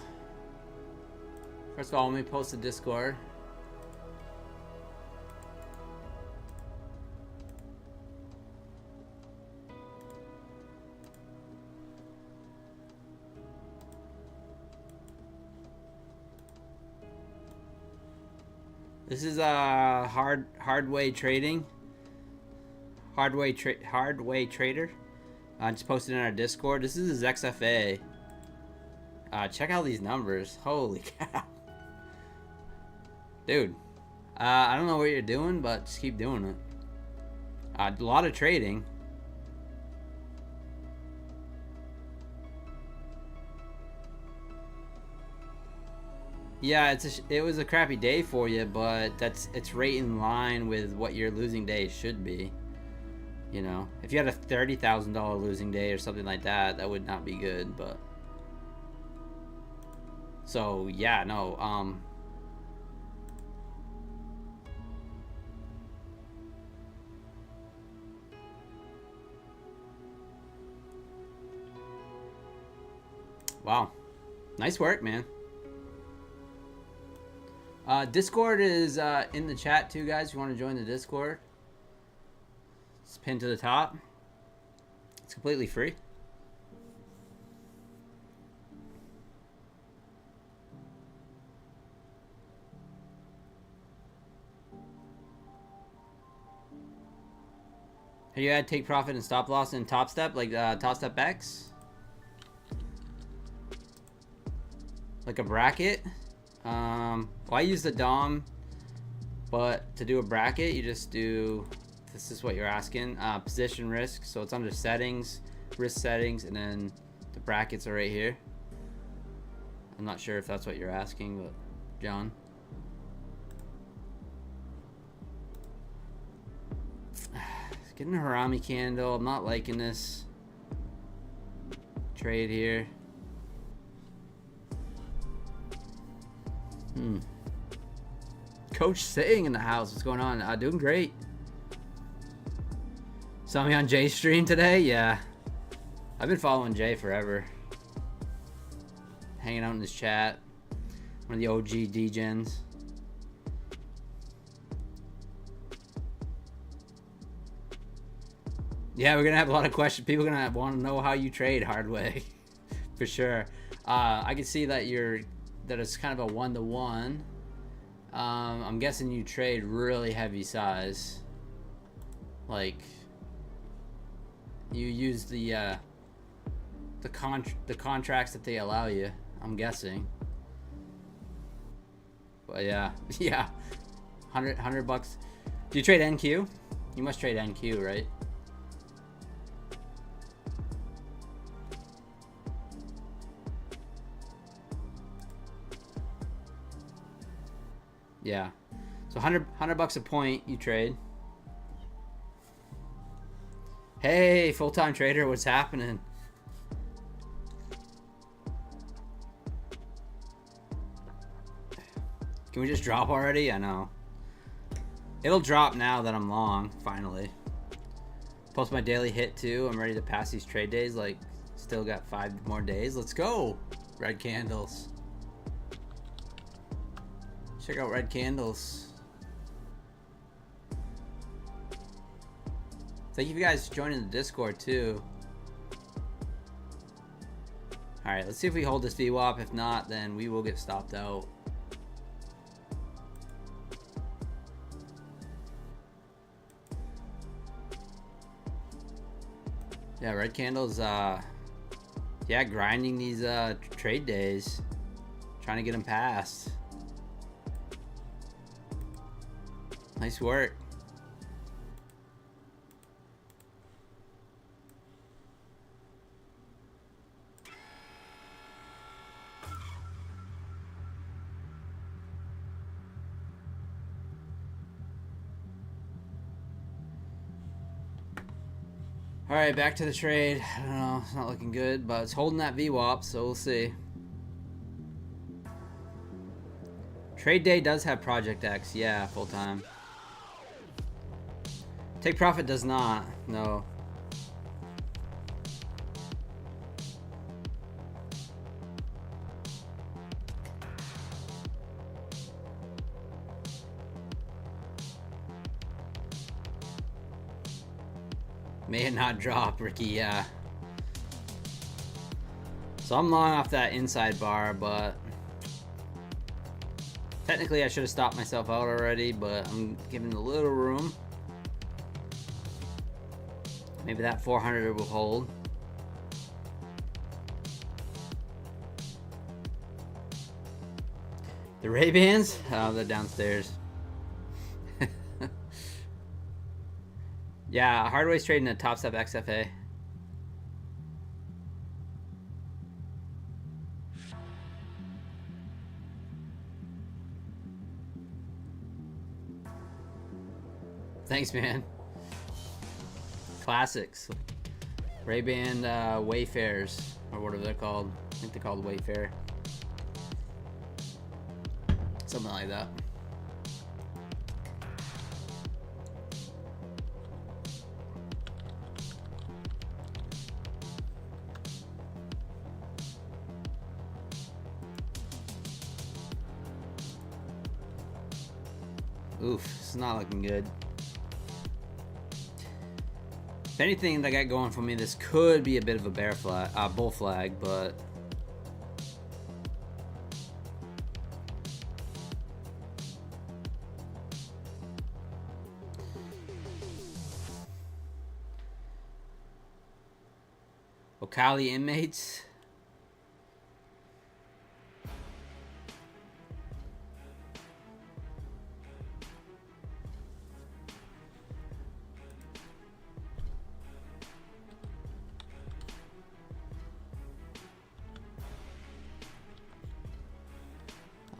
first of all, let me post the Discord. This is hard way trading. Hard way trader. Just posted in our Discord. This is his XFA. Check out these numbers. Holy cow. Dude. I don't know what you're doing, but just keep doing it. A lot of trading. Yeah, it was a crappy day for you, but it's right in line with what your losing day should be. You know, if you had a $30,000 losing day or something like that, that would not be good. But so yeah, no. Wow. Nice work, man. Discord is in the chat too, guys. If you want to join the Discord, it's pinned to the top. It's completely free. Have you had take profit and stop loss in Top Step, like Top Step X? Like a bracket? Well, I use the DOM, but to do a bracket, you just do, this is what you're asking, position risk. So it's under settings, risk settings, and then the brackets are right here. I'm not sure if that's what you're asking, but John. Getting a Harami candle. I'm not liking this trade here. Coach sitting in the house. What's going on? Doing great. Saw me on Jay's stream today? Yeah. I've been following Jay forever. Hanging out in his chat. One of the OG degens. Yeah, we're gonna have a lot of questions. People are gonna want to know how you trade hard way, for sure. I can see that it's kind of a 1-to-1. I'm guessing you trade really heavy size. Like you use the contracts that they allow you. I'm guessing. But yeah, yeah, 100 bucks. Do you trade NQ? You must trade NQ, right? Yeah, so 100 bucks a point you trade. Hey, full-time trader, what's happening? Can we just drop already? I know. It'll drop now that I'm long, finally. Post my daily hit too. I'm ready to pass these trade days. Like, still got 5 more days. Let's go. Red candles. Check out red candles. Thank you guys for joining the Discord too. Alright, let's see if we hold this VWAP. If not, then we will get stopped out. Yeah, red candles, yeah, grinding these trade days. Trying to get them passed. Nice work. All right, back to the trade. I don't know, it's not looking good, but it's holding that VWAP, so we'll see. Trade day does have Project X, yeah, full time. Take profit does not, no. May it not drop, Ricky, yeah. So I'm long off that inside bar, but technically I should have stopped myself out already, but I'm giving a little room. Maybe that 400 will hold. The Ray-Bans? Oh, they're downstairs. Yeah, Hardway's trading a Top Step XFA. Thanks, man. Classics. Ray-Ban Wayfarers, or whatever they're called. I think they're called Wayfair. Something like that. Oof, it's not looking good. If anything that I got going for me, this could be a bit of a bear flag, bull flag, but Ocali inmates.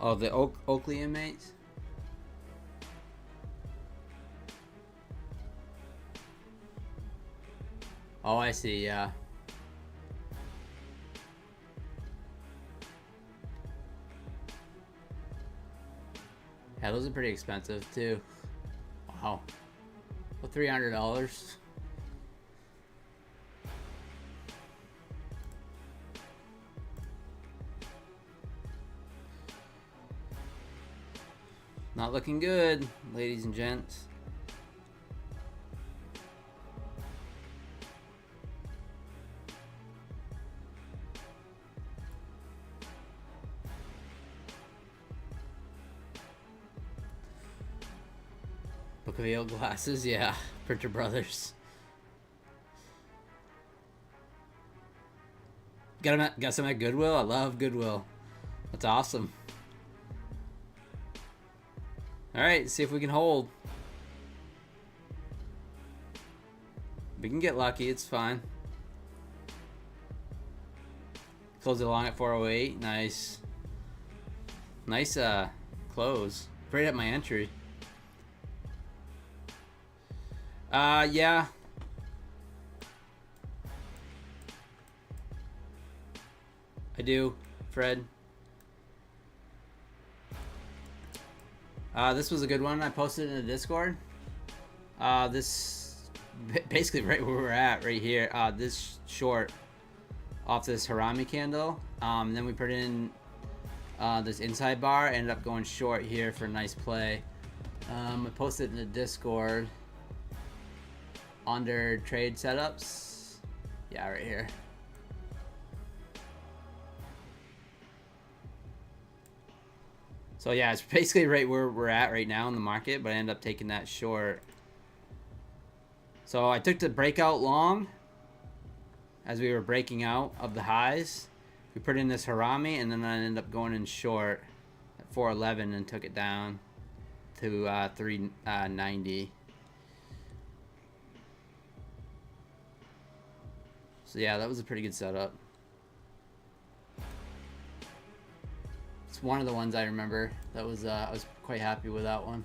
Oh, the Oakley inmates? Oh, I see, yeah. Yeah, those are pretty expensive, too. Wow. Well, $300. Not looking good, ladies and gents. Book of Ale glasses, yeah. Printer Brothers. Got some at Goodwill? I love Goodwill. That's awesome. Alright, see if we can hold. We can get lucky, it's fine. Close it along at 408. Nice. Nice close. Right at my entry. Yeah. I do, Fred. This was a good one. I posted in the Discord. This basically right where we're at right here. This short off this Harami candle. Then we put in this inside bar. Ended up going short here for a nice play. I posted in the Discord under trade setups. Yeah, right here. So yeah, it's basically right where we're at right now in the market, but I ended up taking that short. So I took the breakout long as we were breaking out of the highs. We put in this Harami, and then I ended up going in short at 411 and took it down to 390. So yeah, that was a pretty good setup. It's one of the ones I remember. That was I was quite happy with that one.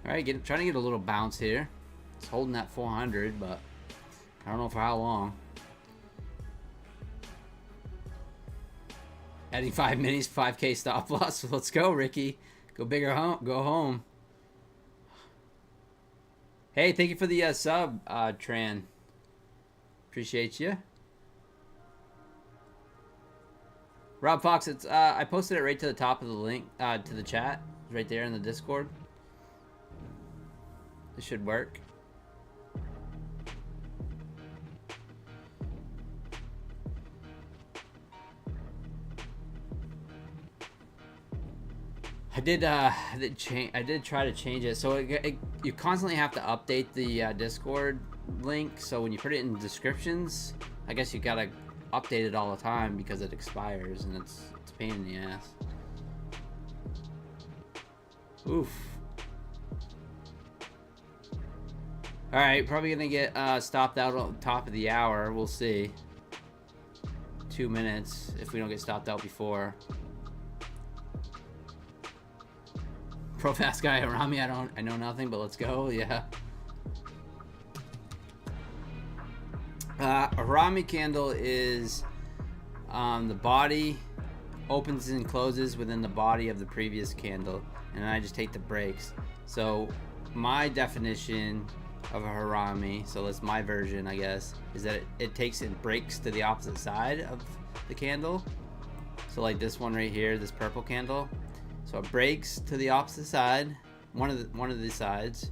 All right, trying to get a little bounce here. It's holding that 400, but I don't know for how long. Adding 5 minis, 5K stop loss. Let's go, Ricky. Go big or home. Go home. Hey, thank you for the sub, Tran. Appreciate you. Rob Fox, it's I posted it right to the top of the link to the chat, right there in the Discord. This should work. I did try to change it. So you constantly have to update the Discord link. So when you put it in descriptions, I guess you gotta update it all the time because it expires and it's a pain in the ass. Oof. All right, probably gonna get stopped out on top of the hour. We'll see. 2 minutes if we don't get stopped out before. Pro fast guy around me. I know nothing, but let's go. Yeah. A Harami candle is the body opens and closes within the body of the previous candle, and then I just take the breaks. So my definition of a harami, so that's my version, I guess, is that it takes and breaks to the opposite side of the candle. So like this one right here, this purple candle, so it breaks to the opposite side, one of the sides,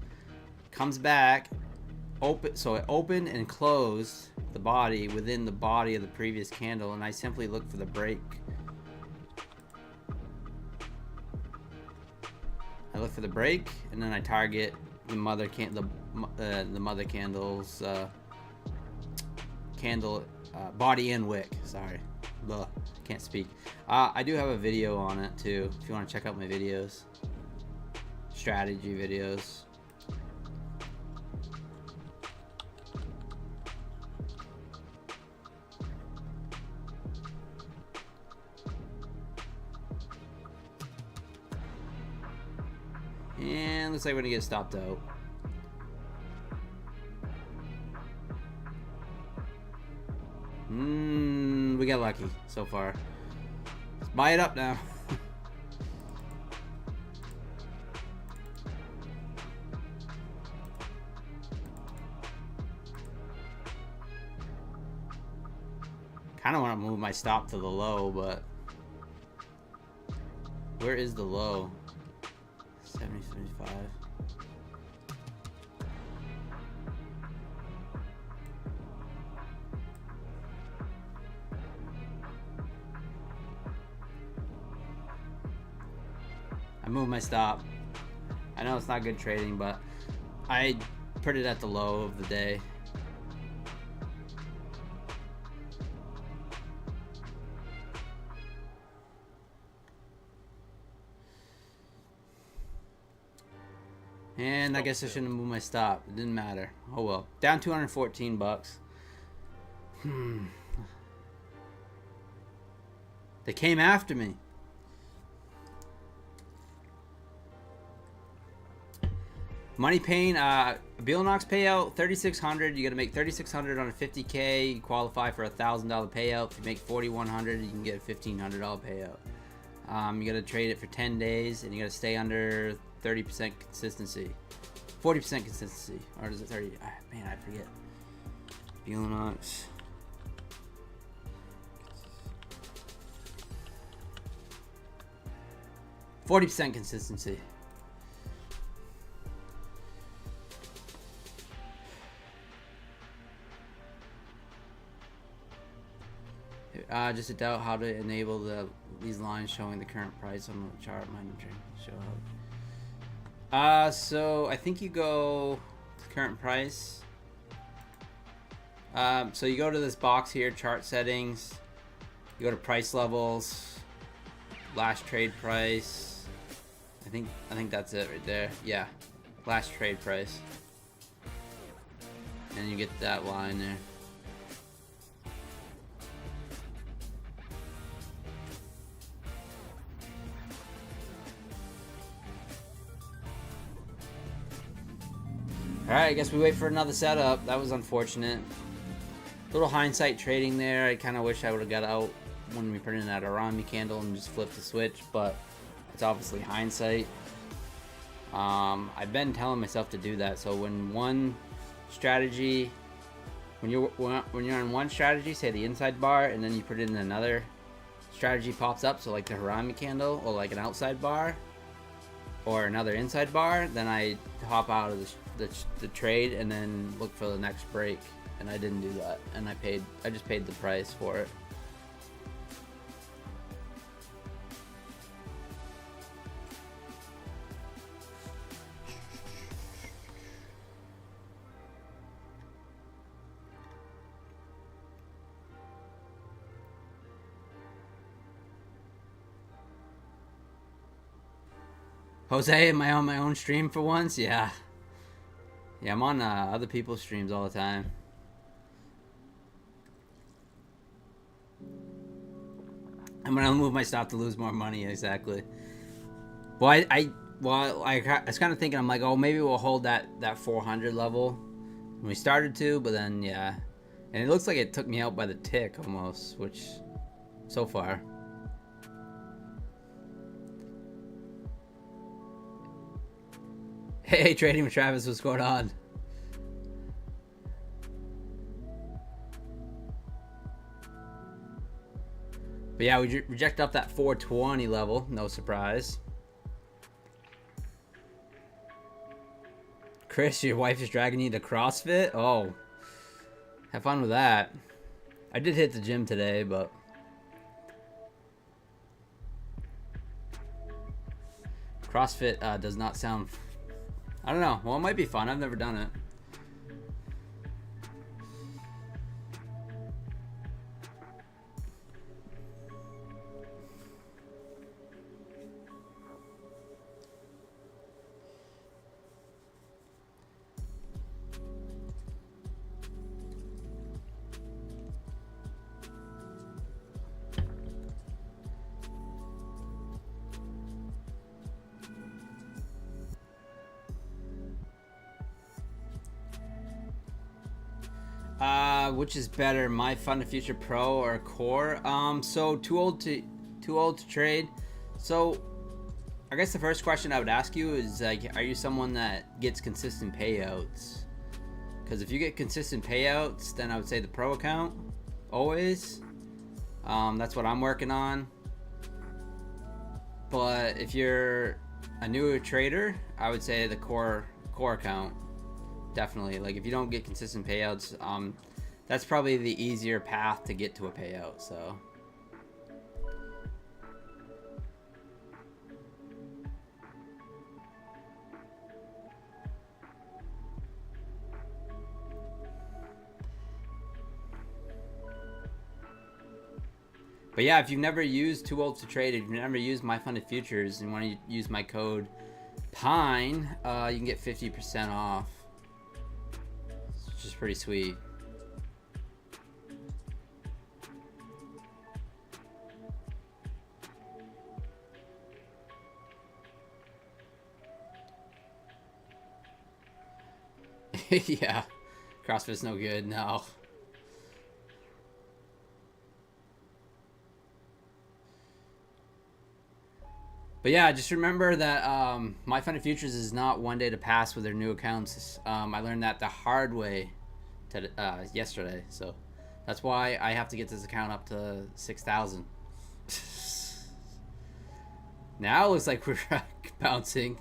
comes back, so it opened and closed the body within the body of the previous candle, and I simply look for the break. I look for the break, and then I target the mother candle's candle body and wick. Sorry, ugh, can't speak. I do have a video on it too, if you want to check out my videos, strategy videos. And looks like we're gonna get stopped out. We got lucky so far. Let's buy it up now. Kind of want to move my stop to the low, but where is the low? 70, 75. I moved my stop. I know it's not good trading, but I put it at the low of the day. And I guess I shouldn't have moved my stop. It didn't matter. Oh well. Down 214 bucks. They came after me. Money Pain, Bielnox payout 3,600. You got to make 3,600 on a 50K. You qualify for a $1,000 payout. If you make 4,100, you can get a $1,500 payout. You got to trade it for 10 days, and you got to stay under 30% consistency, 40% consistency, or is it 30? Man, I forget. Bielnox. 40% consistency. Just a doubt how to enable these lines showing the current price on the chart. Might show up. So I think you go to current price. So you go to this box here, chart settings. You go to price levels, last trade price. I think that's it right there. Yeah, last trade price. And you get that line there. Alright, I guess we wait for another setup. That was unfortunate. Little hindsight trading there. I kind of wish I would have got out when we put in that Arami candle and just flipped the switch, but it's obviously hindsight. I've been telling myself to do that. So when one strategy, when you're on one strategy, say the inside bar, and then you put it in another strategy pops up, so like the Harami candle or like an outside bar or another inside bar, then I hop out of the trade and then look for the next break, and I didn't do that, and I just paid the price for it. Jose, am I on my own stream for once? Yeah. Yeah, I'm on other people's streams all the time. I'm gonna move my stop to lose more money, exactly. Well, I was kind of thinking, I'm like, oh, maybe we'll hold that 400 level. And we started to, but then, yeah. And it looks like it took me out by the tick almost, which, so far. Hey, Trading with Travis, what's going on? But yeah, we rejected up that 420 level. No surprise. Chris, your wife is dragging you to CrossFit? Oh, have fun with that. I did hit the gym today, but CrossFit does not sound... I don't know. Well, it might be fun. I've never done it. Which is better, My Fund to Future Pro or Core? So too old to trade. So I guess the first question I would ask you is like, are you someone that gets consistent payouts? Because if you get consistent payouts, then I would say the Pro account always. That's what I'm working on. But if you're a newer trader, I would say the core account. Definitely. Like if you don't get consistent payouts, that's probably the easier path to get to a payout. So but yeah, if you've never used Too Old to Trade, if you've never used My Funded Futures and want to use my code PINE, you can get 50% off, which is pretty sweet. Yeah, CrossFit's no good, no. But yeah, just remember that My Funded Futures is not one day to pass with their new accounts. I learned that the hard way yesterday, so that's why I have to get this account up to 6,000. Now it looks like we're bouncing.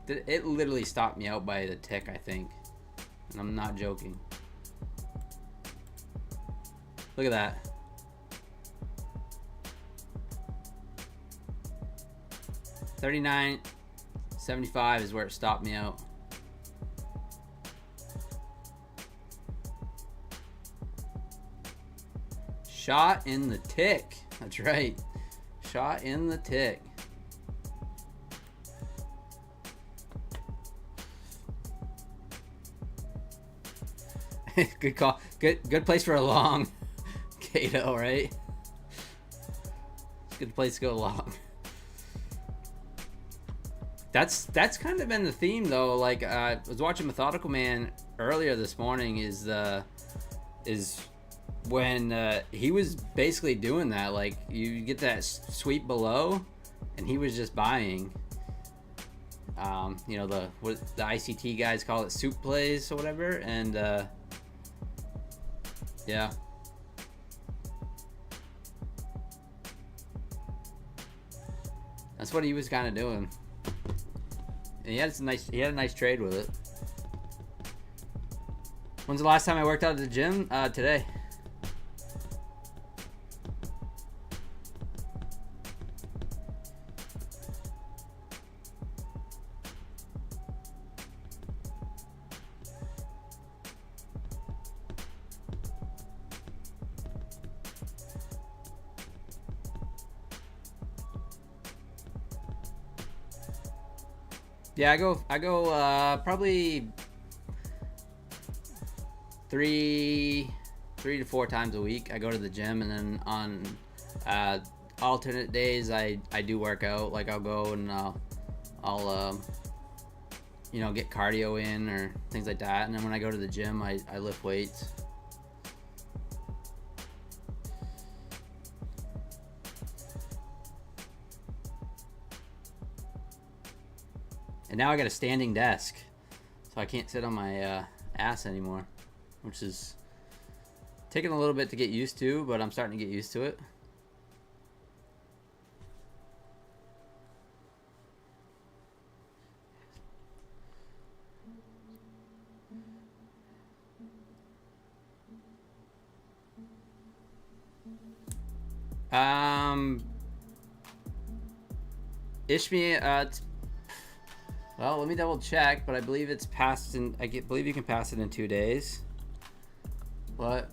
It literally stopped me out by the tick, I think. And I'm not joking. Look at that. $39.75 is where it stopped me out. Shot in the tick. That's right. Shot in the tick. Good call. Good place for a long. Kato, right? Good place to go long. That's kind of been the theme though. Like I was watching Methodical Man earlier this morning. Is when he was basically doing that. Like you get that sweep below, and he was just buying. You know the ICT guys call it soup plays or whatever, and yeah. That's what he was kind of doing. And he had a nice trade with it. When's the last time I worked out at the gym? Today. Yeah, I go probably three to four times a week. I go to the gym, and then on alternate days I do work out. Like I'll go and I'll you know, get cardio in or things like that. And then when I go to the gym, I lift weights. And now I got a standing desk, so I can't sit on my ass anymore, which is Taking a little bit to get used to, but I'm starting to get used to it. Ishmi, well, let me double check, but I believe it's passed in. Believe you can pass it in 2 days. What?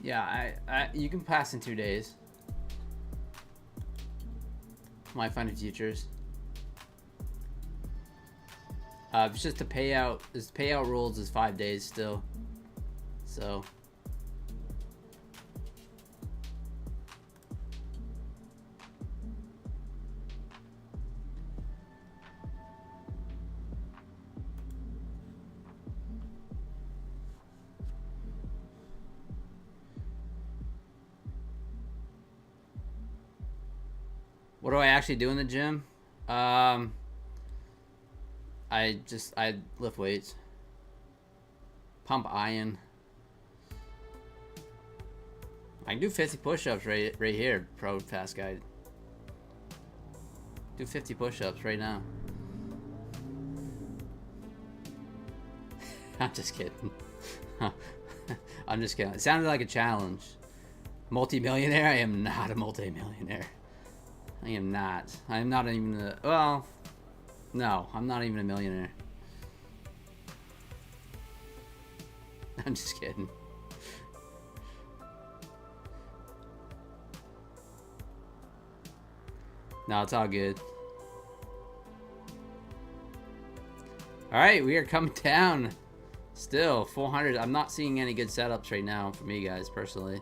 Yeah, you can pass in 2 days. My funded futures. It's just the payout. This payout rules is 5 days still. So. What do I actually do in the gym? I lift weights. Pump iron. I can do 50 push-ups right here, pro fast guy. Do 50 push-ups right now. I'm just kidding. I'm just kidding. It sounded like a challenge. Multi-millionaire? I am not a multi-millionaire. I am not. I am not even a... Well, no. I'm not even a millionaire. I'm just kidding. No, it's all good. Alright, we are coming down. Still, 400. I'm not seeing any good setups right now for me, guys, personally.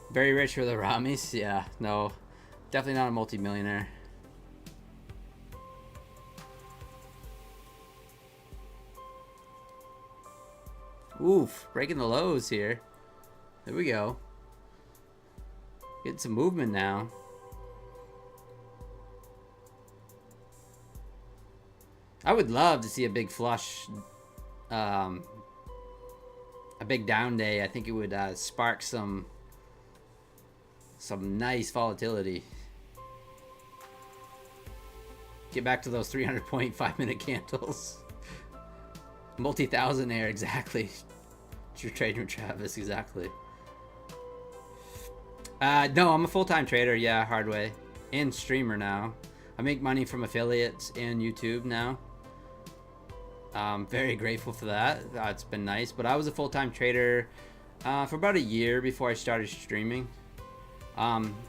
Very rich for the Ramis? Yeah, no. Definitely not a multi-millionaire. Oof, breaking the lows here. There we go. Getting some movement now. I would love to see a big flush, a big down day. I think it would spark some nice volatility. Get back to those 300-point 5-minute candles. Multi-thousandaire, exactly. You're trading with Travis, exactly. No, I'm a full-time trader, yeah, hard way. And streamer now. I make money from affiliates and YouTube now. I'm very grateful for that. It's been nice. But I was a full-time trader for about a year before I started streaming.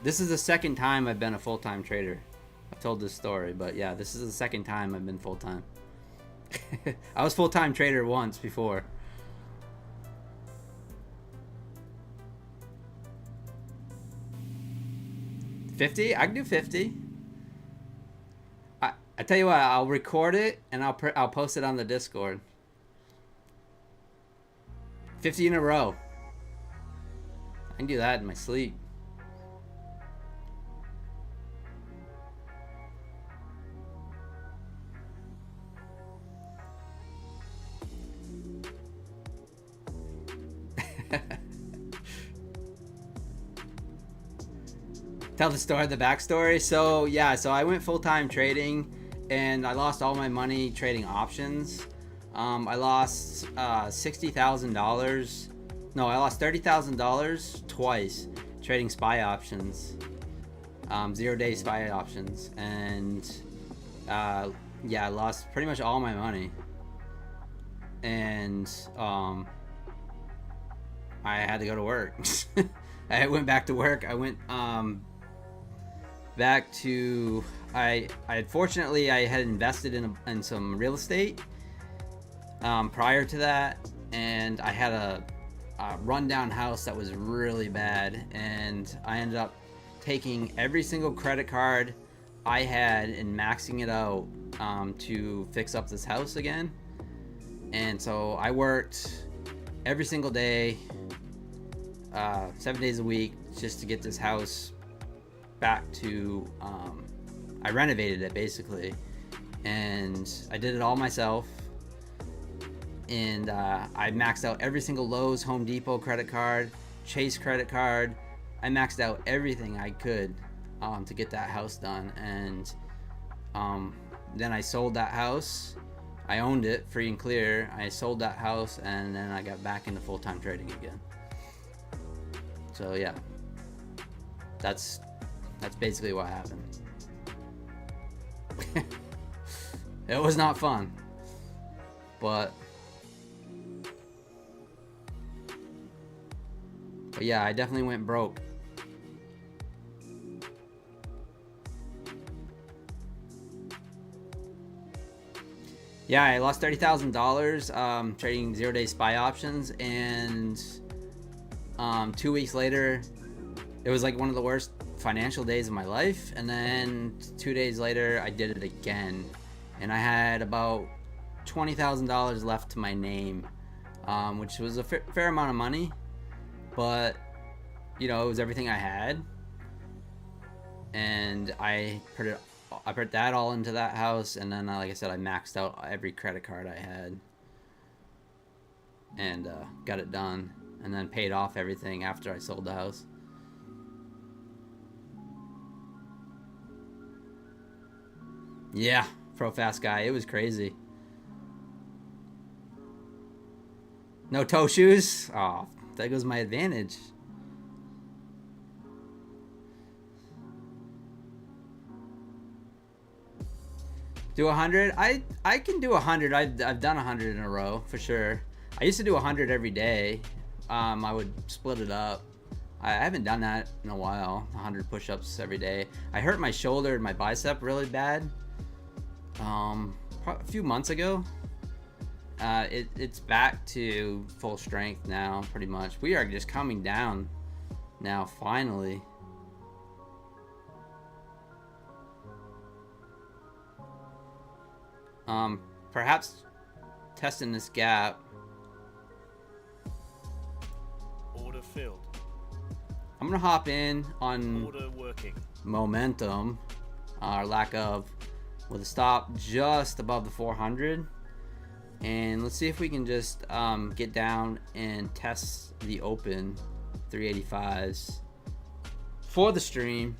This is the second time I've been a full-time trader. I've told this story, but yeah, this is the second time I've been full-time. I was full-time trader once before. $50? I can do 50. I tell you what, I'll record it and I'll post it on the Discord. 50 in a row. I can do that in my sleep. Tell the story, the backstory. So yeah, so I went full-time trading and I lost all my money trading options. I lost $60,000. No, I lost $30,000 twice trading SPY options, 0-day SPY options, and yeah, I lost pretty much all my money. And I had to go to work. I went back to work. I went back to fortunately I had invested in some real estate prior to that, and I had a rundown house that was really bad, and I ended up taking every single credit card I had and maxing it out to fix up this house again. And so I worked every single day, 7 days a week, just to get this house back to, I renovated it basically, and I did it all myself. And I maxed out every single Lowe's, Home Depot credit card, Chase credit card. I maxed out everything I could to get that house done. And then I sold that house. I owned it free and clear. I sold that house, and then I got back into full-time trading again. So yeah, that's basically what happened. It was not fun, but yeah, I definitely went broke. Yeah, I lost $30,000 trading 0-day SPY options, and 2 weeks later, it was like one of the worst financial days of my life. And then 2 days later, I did it again, and I had about $20,000 left to my name, which was a fair amount of money, but you know, it was everything I had, and I put that all into that house, and then like I said, I maxed out every credit card I had, and got it done, and then paid off everything after I sold the house. Yeah, pro fast guy, it was crazy. No toe shoes? Oh, that goes my advantage. Do 100? I can do 100. I've done 100 in a row for sure. I used to do 100 every day. I would split it up. I haven't done that in a while. 100 push-ups every day. I hurt my shoulder and my bicep really bad a few months ago. It's back to full strength now, pretty much. We are just coming down now, finally. Perhaps testing this gap. Order filled. I'm gonna hop in on Order working. momentum, or lack of, with a stop just above the 400, and let's see if we can just get down and test the open 385s for the stream.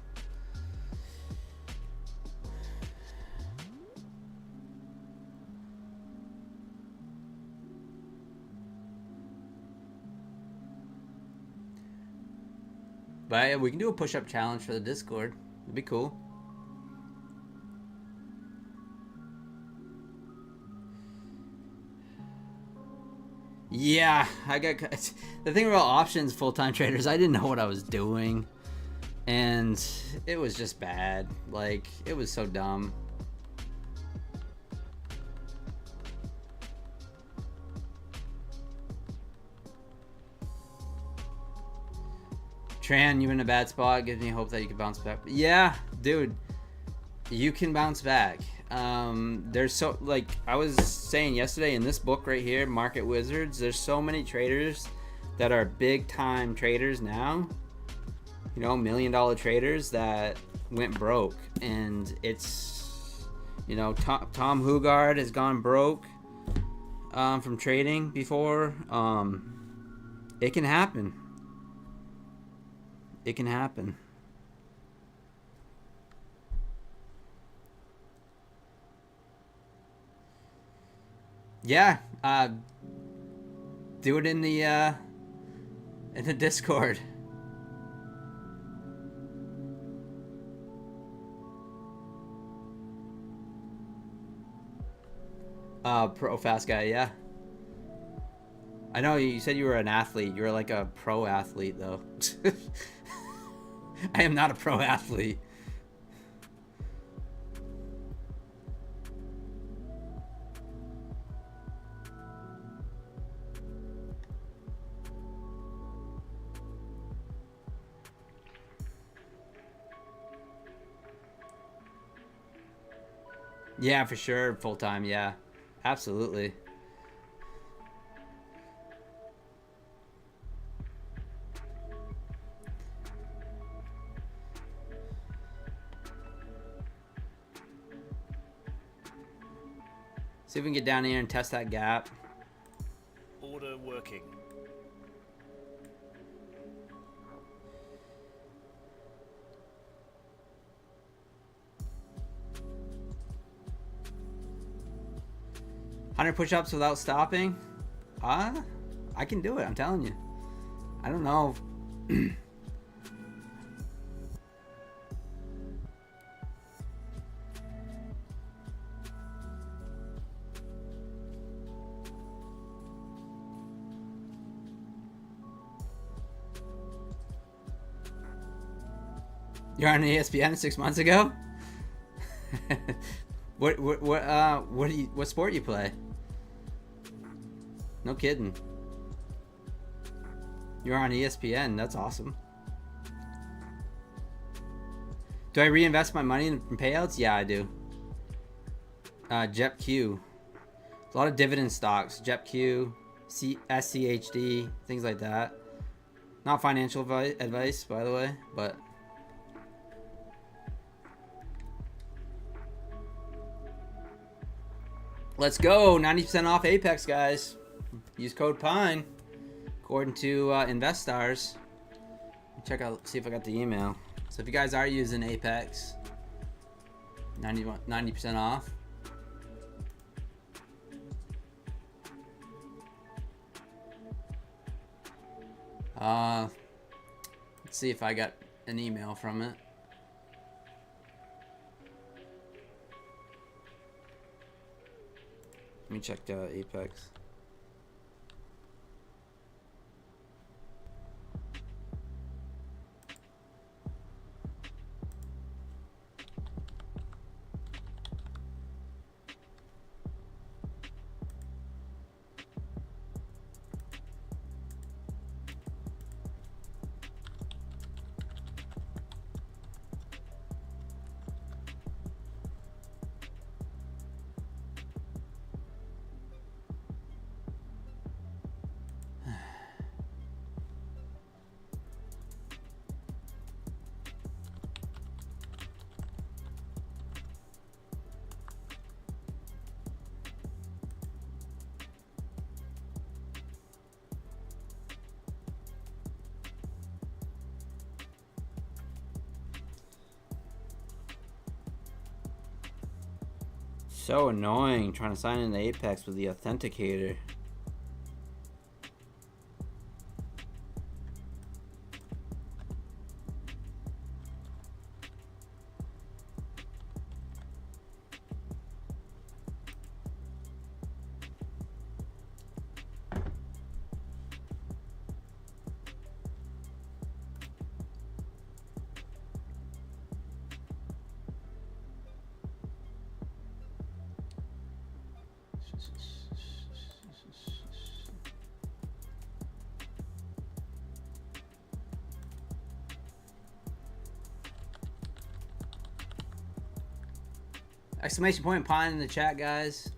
But yeah, we can do a push-up challenge for the Discord. It'd be cool. Yeah, I got the thing about options full-time traders. I didn't know what I was doing, and it was just bad. Like, it was so dumb. Tran, you in a bad spot. Gives me hope that you can bounce back. Yeah, dude, you can bounce back. There's so, like I was saying yesterday, in this book right here, Market Wizards, there's so many traders that are big time traders now, you know, $1 million traders that went broke. And it's, you know, Tom Hugard has gone broke from trading before. It can happen. It can happen. Yeah, do it in the Discord. Pro fast guy, yeah. I know you said you were an athlete. You're like a pro athlete, though. I am not a pro athlete. Yeah, for sure. Full time. Yeah, absolutely. See if we can get down here and test that gap. Order working. Hundred push-ups without stopping. I can do it. I'm telling you. I don't know. You're on ESPN 6 months ago. What sport you play? No kidding. You're on ESPN. That's awesome. Do I reinvest my money in payouts? Yeah, I do. JEPQ. A lot of dividend stocks. JEPQ, SCHD, things like that. Not financial advice, by the way, but. Let's go. 90% off Apex, guys. Use code PINE. According to InvestStars. Check out, see if I got the email. So if you guys are using Apex, 90% off. Let's see if I got an email from it. Let me check Apex. So annoying trying to sign into Apex with the authenticator. Exclamation point pine in the chat, guys.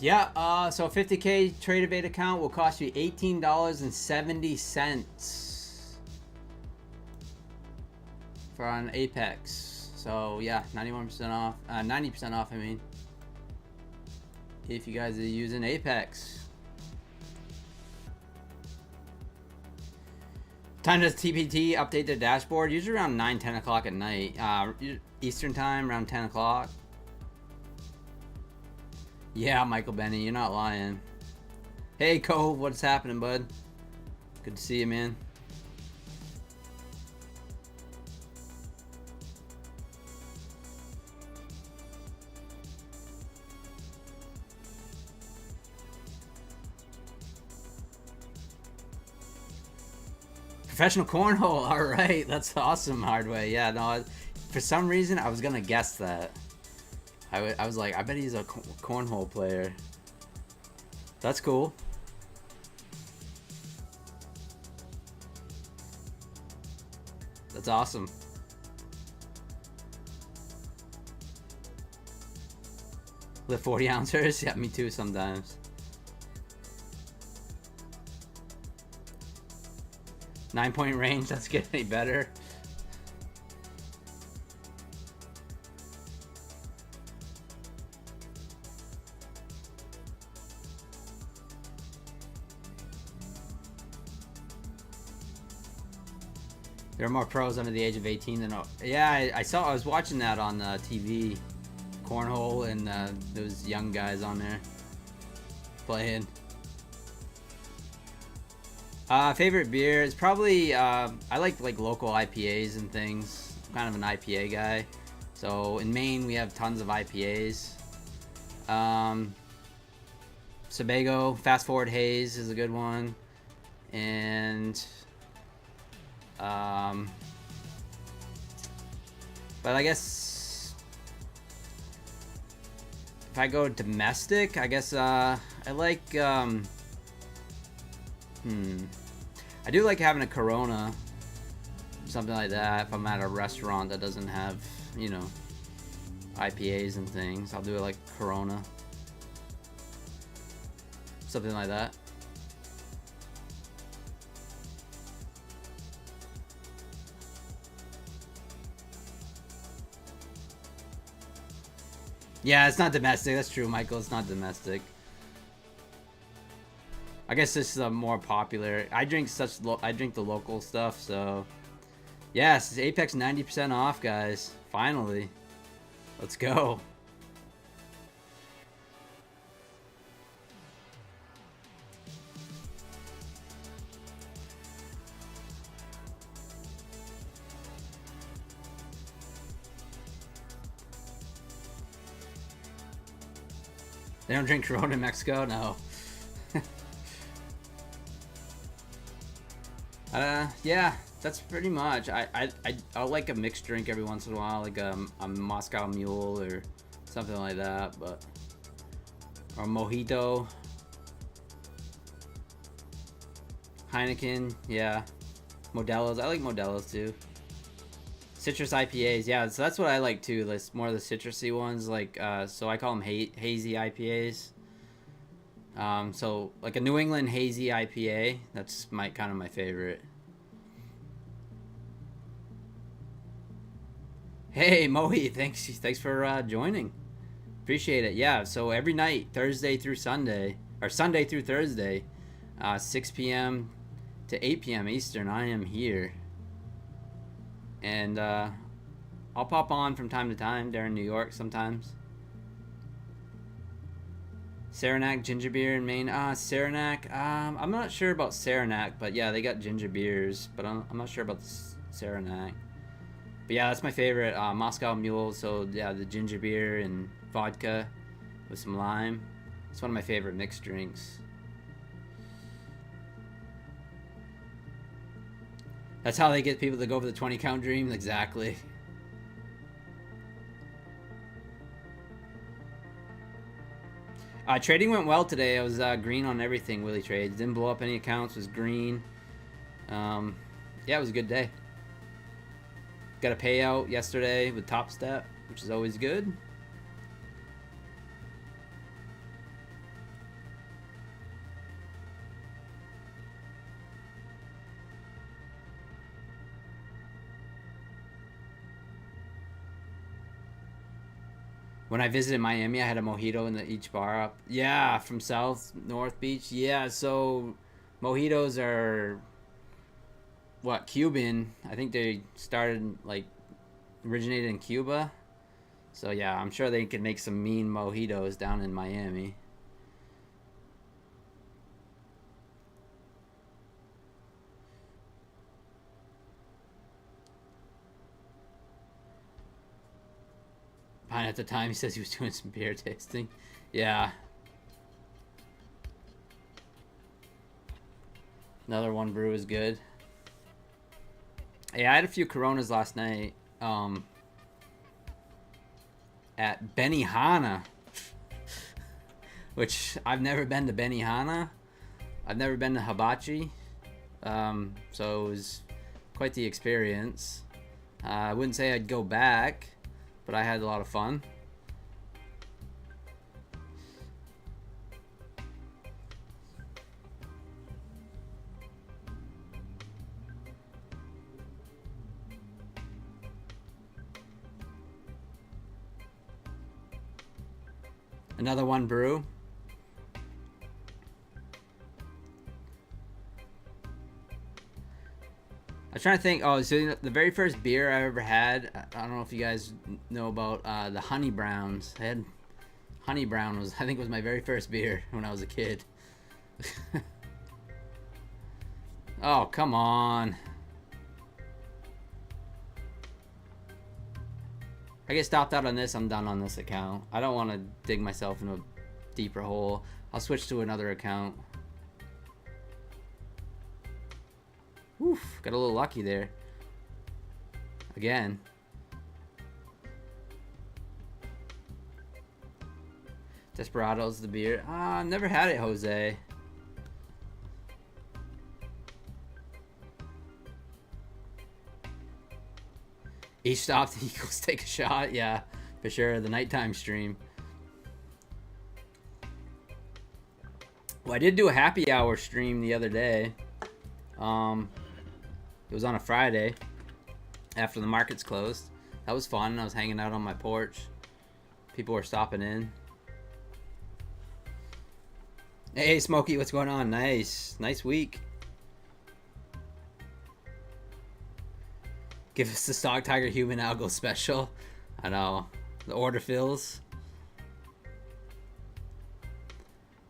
Yeah, so a 50K Trade Evade account will cost you $18.70 for an Apex. So yeah, 91% off, 90% off, I mean, if you guys are using Apex. Time does TPT update the dashboard? Usually around 9-10 o'clock at night, Eastern time, around 10 o'clock. Yeah, Michael Benny, you're not lying. Hey, Cove, what's happening, bud? Good to see you, man. Professional cornhole. All right, that's awesome, Hardway. Yeah, no, for some reason I was gonna guess that. I was like, I bet he's a cornhole player. That's cool. That's awesome. Lift 40 ounces? Yeah, me too sometimes. 9-point range, that's getting any better. There are more pros under the age of 18 than... Yeah, I was watching that on TV. Cornhole, and those young guys on there playing. Favorite beer is probably I like local IPAs and things. I'm kind of an IPA guy. So in Maine we have tons of IPAs. Sebago Fast Forward Haze is a good one, and but I guess if I go domestic, I guess I like I do like having a Corona, something like that. If I'm at a restaurant that doesn't have, you know, IPAs and things, I'll do it like Corona, something like that. Yeah, it's not domestic. That's true, Michael. It's not domestic. I guess this is a more popular. I drink the local stuff, so yes, Apex 90% off, guys. Finally, let's go. They don't drink Corona in Mexico? No. Yeah, that's pretty much. I'll like a mixed drink every once in a while, like a Moscow Mule or something like that, but or mojito. Heineken, yeah. Modelo's, I like Modelo's too. Citrus IPAs, yeah, so that's what I like too. Like more of the citrusy ones, like so I call them hazy IPAs. So like a New England hazy IPA, that's kind of my favorite. Hey Mohi, thanks for joining. Appreciate it. Yeah, so every night, Thursday through Sunday, or Sunday through Thursday, 6 p.m. to 8 p.m. Eastern, I am here. And I'll pop on from time to time during New York sometimes. Saranac ginger beer in Maine. Saranac. I'm not sure about Saranac, but yeah, they got ginger beers, but I'm not sure about the Saranac. But yeah, that's my favorite. Moscow Mule. So yeah, the ginger beer and vodka with some lime. It's one of my favorite mixed drinks. That's how they get people to go for the 20 count dream. Exactly. Trading went well today. I was green on everything. Willie Trades didn't blow up any accounts. Was green. Yeah, it was a good day. Got a payout yesterday with Top Step, which is always good. When I visited Miami, I had a mojito in each bar up. Yeah, from South North Beach. Yeah, so mojitos are what, Cuban. I think they started originated in Cuba. So yeah, I'm sure they could make some mean mojitos down in Miami. Fine, at the time he says he was doing some beer tasting. Yeah. Another one brew is good. Yeah, I had a few Coronas last night. At Benihana, which I've never been to Benihana. I've never been to Hibachi. So it was quite the experience. I wouldn't say I'd go back, but I had a lot of fun. Another one brew. I was trying to think. Oh, so the very first beer I ever had, I don't know if you guys know about the Honey Browns. I had Honey Brown I think was my very first beer when I was a kid. Oh, come on. I get stopped out on this, I'm done on this account. I don't want to dig myself in a deeper hole. I'll switch to another account. Oof, got a little lucky there. Again. Desperado's the beer. I've never had it, Jose. Each stop the Eagles take a shot. Yeah, for sure. The nighttime stream. Well, I did do a happy hour stream the other day. It was on a Friday after the markets closed. That was fun. I was hanging out on my porch. People were stopping in. Hey, Smokey, what's going on? Nice week. Give us the Stock Tiger Human Algo special. I know. The order fills.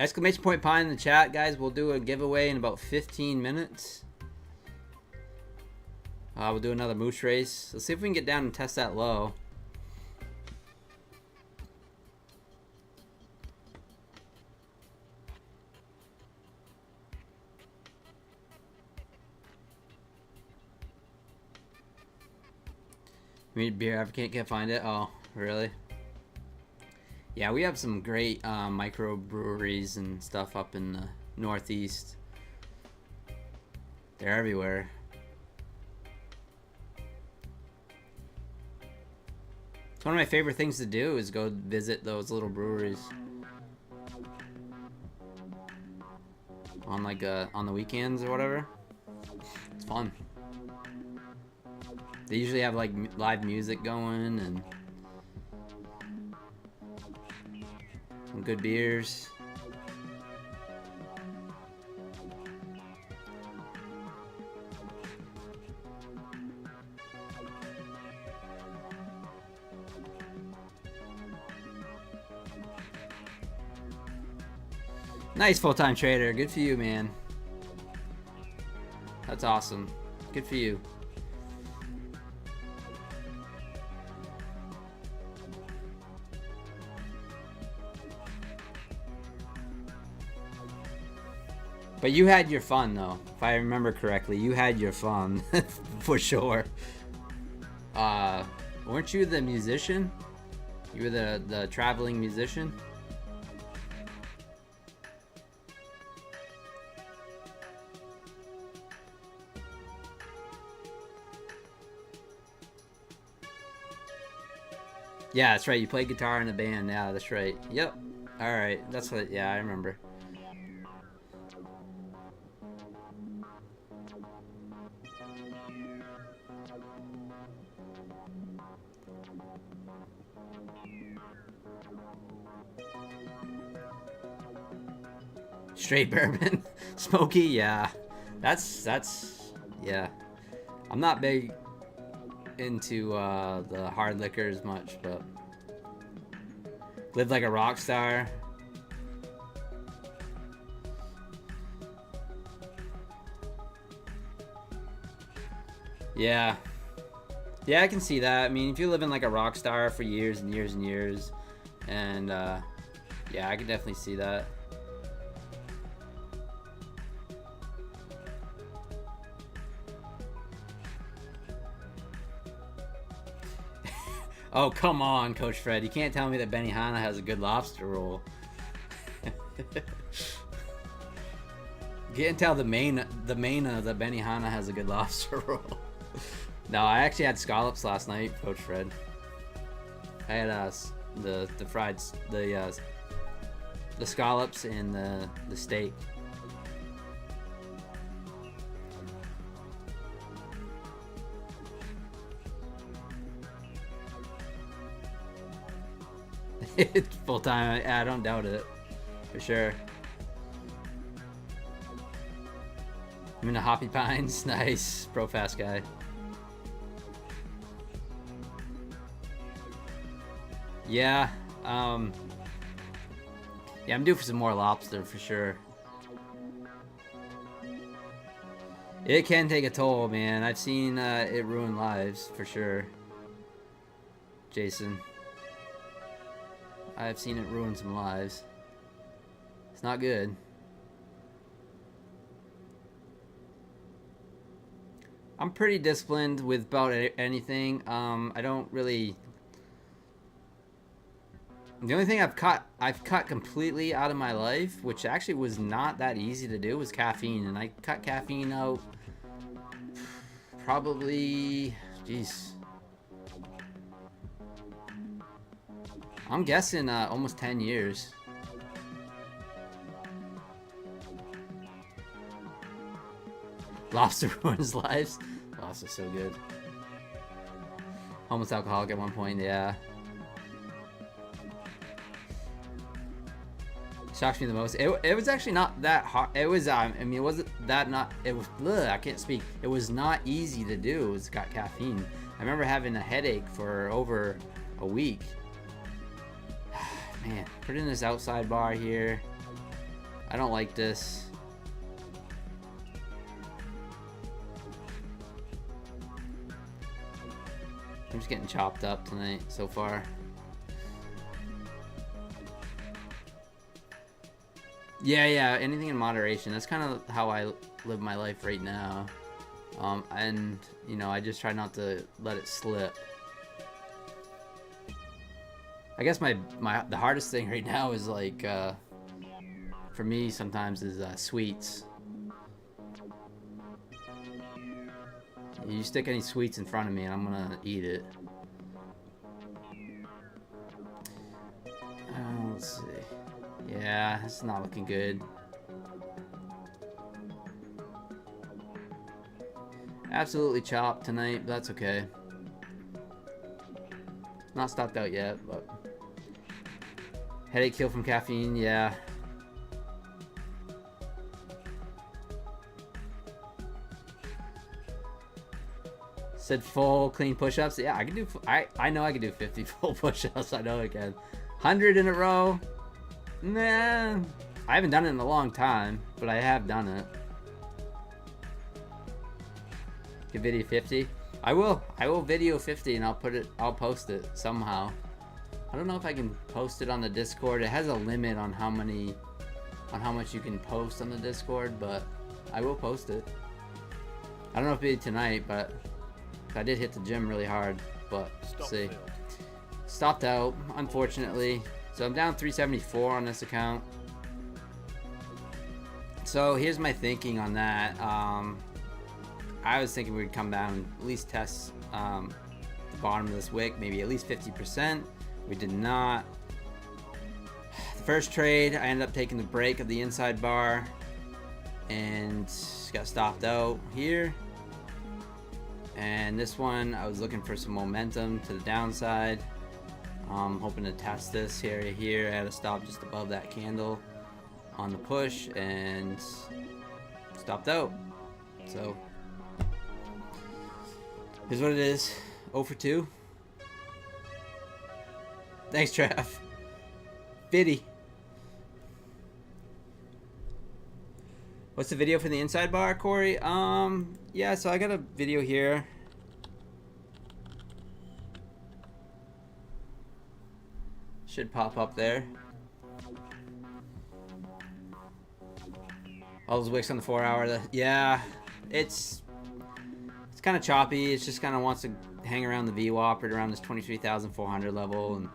Exclamation point pie in the chat, guys. We'll do a giveaway in about 15 minutes. We'll do another moose race. Let's see if we can get down and test that low. I mean, beer advocate can't find it. Oh, really? Yeah, we have some great microbreweries and stuff up in the Northeast. They're everywhere. It's one of my favorite things to do is go visit those little breweries. On like on the weekends or whatever. It's fun. They usually have like live music going and some good beers. Nice full-time trader. Good for you, man. That's awesome. Good for you. But you had your fun, though. If I remember correctly, you had your fun. For sure. Weren't you the musician? You were the traveling musician? Yeah, that's right. You played guitar in a band. Yeah, that's right. Yep. All right. That's what. Yeah, I remember. Straight bourbon, smoky. Yeah, that's yeah. I'm not big into the hard liquors much, but lived like a rock star. Yeah, I can see that. I mean, if you're living like a rock star for years and years and years, and yeah, I can definitely see that. Oh, come on, Coach Fred. You can't tell me that Benihana has a good lobster roll. You can't tell the main of the Benihana has a good lobster roll. No, I actually had scallops last night, Coach Fred. I had the fried the scallops and the steak. It's full time. I don't doubt it, for sure. I'm in the Hoppy Pines. Nice, pro fast guy. Yeah, yeah, I'm due for some more lobster for sure. It can take a toll, man. I've seen it ruin lives for sure. Jason, I've seen it ruin some lives. It's not good. I'm pretty disciplined with about anything. I don't really. The only thing I've cut completely out of my life, which actually was not that easy to do, was caffeine, and I cut caffeine out probably, jeez, I'm guessing almost 10 years. Lobster ruins lives. Lobster's so good. Almost alcoholic at one point, yeah. Shocks me the most. It was actually not that hard. It was I mean, it wasn't that not. It was. Ugh, I can't speak. It was not easy to do. It's got caffeine. I remember having a headache for over a week. Man, put in this outside bar here. I don't like this. I'm just getting chopped up tonight so far. Yeah, anything in moderation. That's kind of how I live my life right now. And, you know, I just try not to let it slip. I guess the hardest thing right now is like, for me sometimes is sweets. You stick any sweets in front of me and I'm gonna eat it. Let's see. Yeah, it's not looking good. Absolutely chopped tonight, but that's okay. Not stopped out yet, but headache kill from caffeine, yeah. Said full clean push-ups. Yeah, I can do. I know I can do 50 full push-ups. I know I can. 100 in a row. Nah, I haven't done it in a long time, but I have done it. Get video 50. I will video 50 and I'll post it somehow. I don't know if I can post it on the Discord. It has a limit on how much you can post on the Discord, but I will post it. I don't know if it'll be tonight, but I did hit the gym really hard, but see. Stopped out, unfortunately. So I'm down 374 on this account. So here's my thinking on that. I was thinking we'd come down and at least test the bottom of this wick, maybe at least 50%. We did not. The first trade, I ended up taking the break of the inside bar and got stopped out here. And this one, I was looking for some momentum to the downside. Hoping to test this here. I had to stop just above that candle on the push and stopped out. So here's what it is. 0 for 2. Thanks, Trav. Biddy. What's the video for the inside bar, Corey? Yeah, so I got a video here. Should pop up there. All those wicks on the 4 hour. Yeah, it's kind of choppy. It just kind of wants to hang around the VWAP right around this 23,400 level. And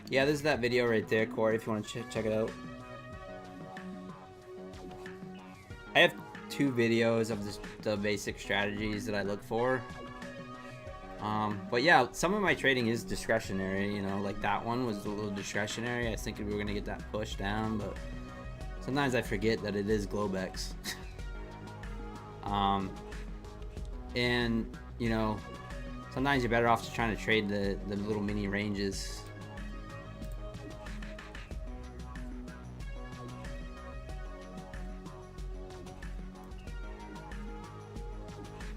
yeah, there's that video right there, Corey, if you want to check it out. I have 2 videos of the basic strategies that I look for. But yeah, some of my trading is discretionary, you know, like that one was a little discretionary. I was thinking we were gonna get that push down, but sometimes I forget that it is Globex. And you know, sometimes you're better off just trying to trade the little mini ranges.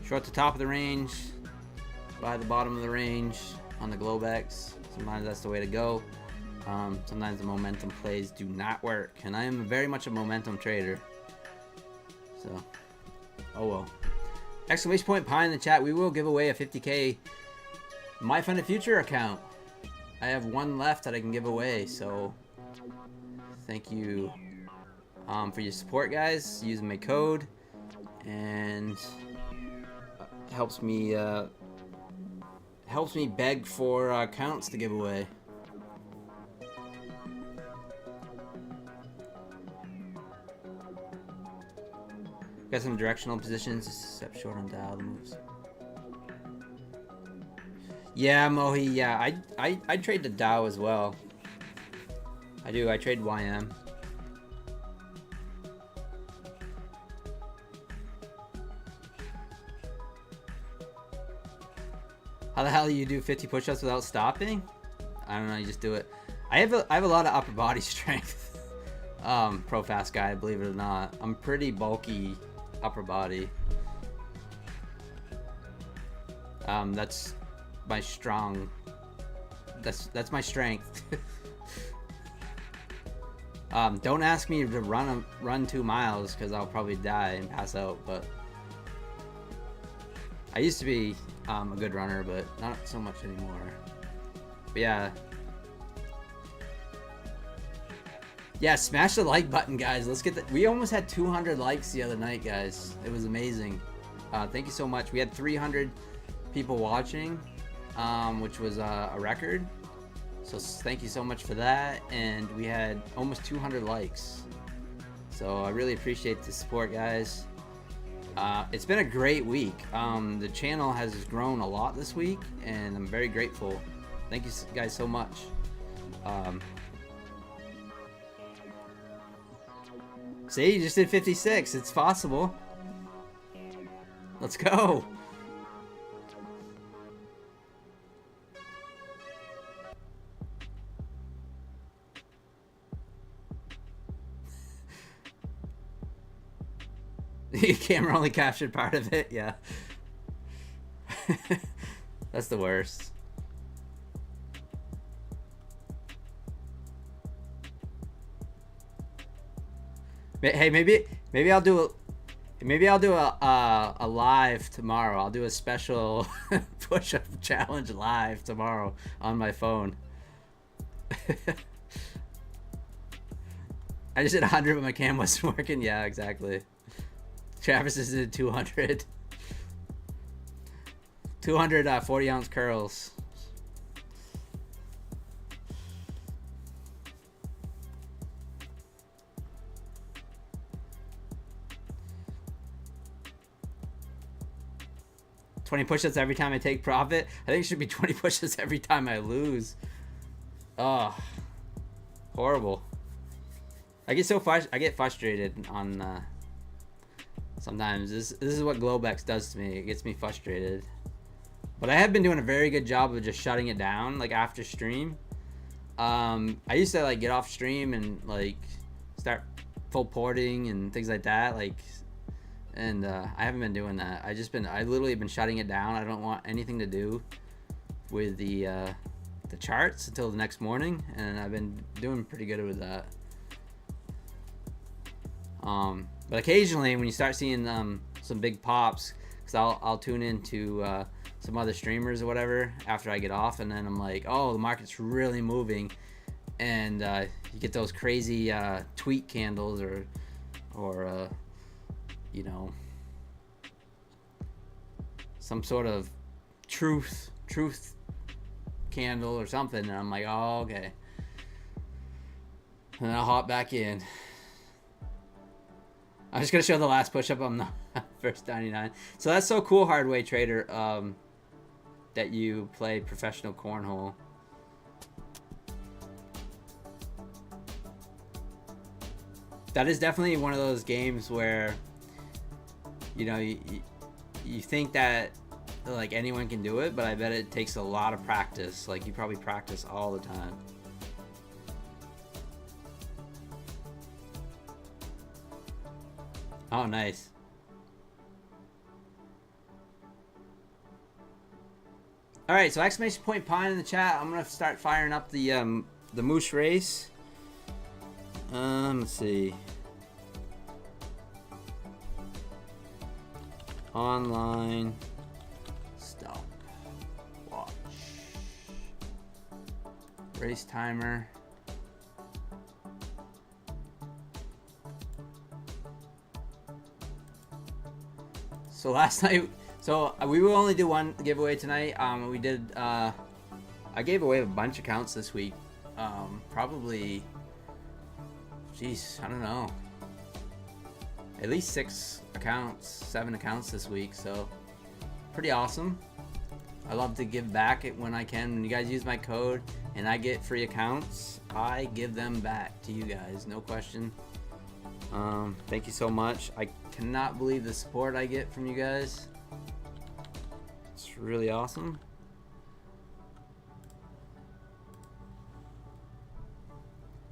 Short the top of the range, buy the bottom of the range on the Globex. Sometimes that's the way to go. Sometimes the momentum plays do not work, and I am very much a momentum trader. So, oh well. Exclamation point pie in the chat. We will give away a 50K My Fund of Future account. I have 1 left that I can give away, so thank you for your support, guys. Using my code, and helps me beg for accounts to give away. Got some directional positions, except short on dial the moves. Yeah, Mohi. Yeah, I trade the Dow as well. I do. I trade YM. How the hell do you do 50 push-ups without stopping? I don't know. You just do it. I have a lot of upper body strength. Pro fast guy, believe it or not. I'm pretty bulky upper body. That's my strong. That's my strength. Don't ask me to run 2 miles because I'll probably die and pass out. But I used to be a good runner, but not so much anymore. But yeah. Yeah, smash the like button, guys. Let's get the. We almost had 200 likes the other night, guys. It was amazing. Thank you so much. We had 300 people watching, which was a record. So thank you so much for that. And we had almost 200 likes. So I really appreciate the support, guys. It's been a great week. The channel has grown a lot this week, and I'm very grateful. Thank you guys so much. See, you just did 56. It's possible. Let's go. The camera only captured part of it. Yeah. That's the worst. Hey, maybe I'll do a live tomorrow. I'll do a special push-up challenge live tomorrow on my phone. I just did 100, but my cam wasn't working. Yeah, exactly. Travis is did 200. 200 40-ounce curls. $20 push-ups every time I take profit. I think it should be 20 push-ups every time I lose. Oh, horrible. I get frustrated on. Sometimes this is what Globex does to me. It gets me frustrated. But I have been doing a very good job of just shutting it down, like after stream. I used to like get off stream and like start full porting and things like that, like. And I haven't been doing that. I literally been shutting it down. I don't want anything to do with the charts until the next morning, and I've been doing pretty good with that. But occasionally, when you start seeing some big pops, because I'll tune into some other streamers or whatever after I get off, and then I'm like, oh, the market's really moving, and you get those crazy tweet candles or you know, some sort of truth candle or something, and I'm like, oh, okay. And I'll hop back in. I'm just gonna show the last push-up on the first 99. So that's so cool, Hardway Trader, that you play professional cornhole. That is definitely one of those games where, you know, you think that like anyone can do it, but I bet it takes a lot of practice. Like you probably practice all the time. Oh, nice. All right, so exclamation point pine in the chat. I'm gonna start firing up the moose race. Let's see. Online stop watch race timer. So last night, we will only do one giveaway tonight. We did. I gave away a bunch of accounts this week. Probably, geez, I don't know. At least 6 accounts, 7 accounts this week. So pretty awesome. I love to give back it when I can. When you guys use my code and I get free accounts, I give them back to you guys, no question. Thank you so much. I cannot believe the support I get from you guys. It's really awesome.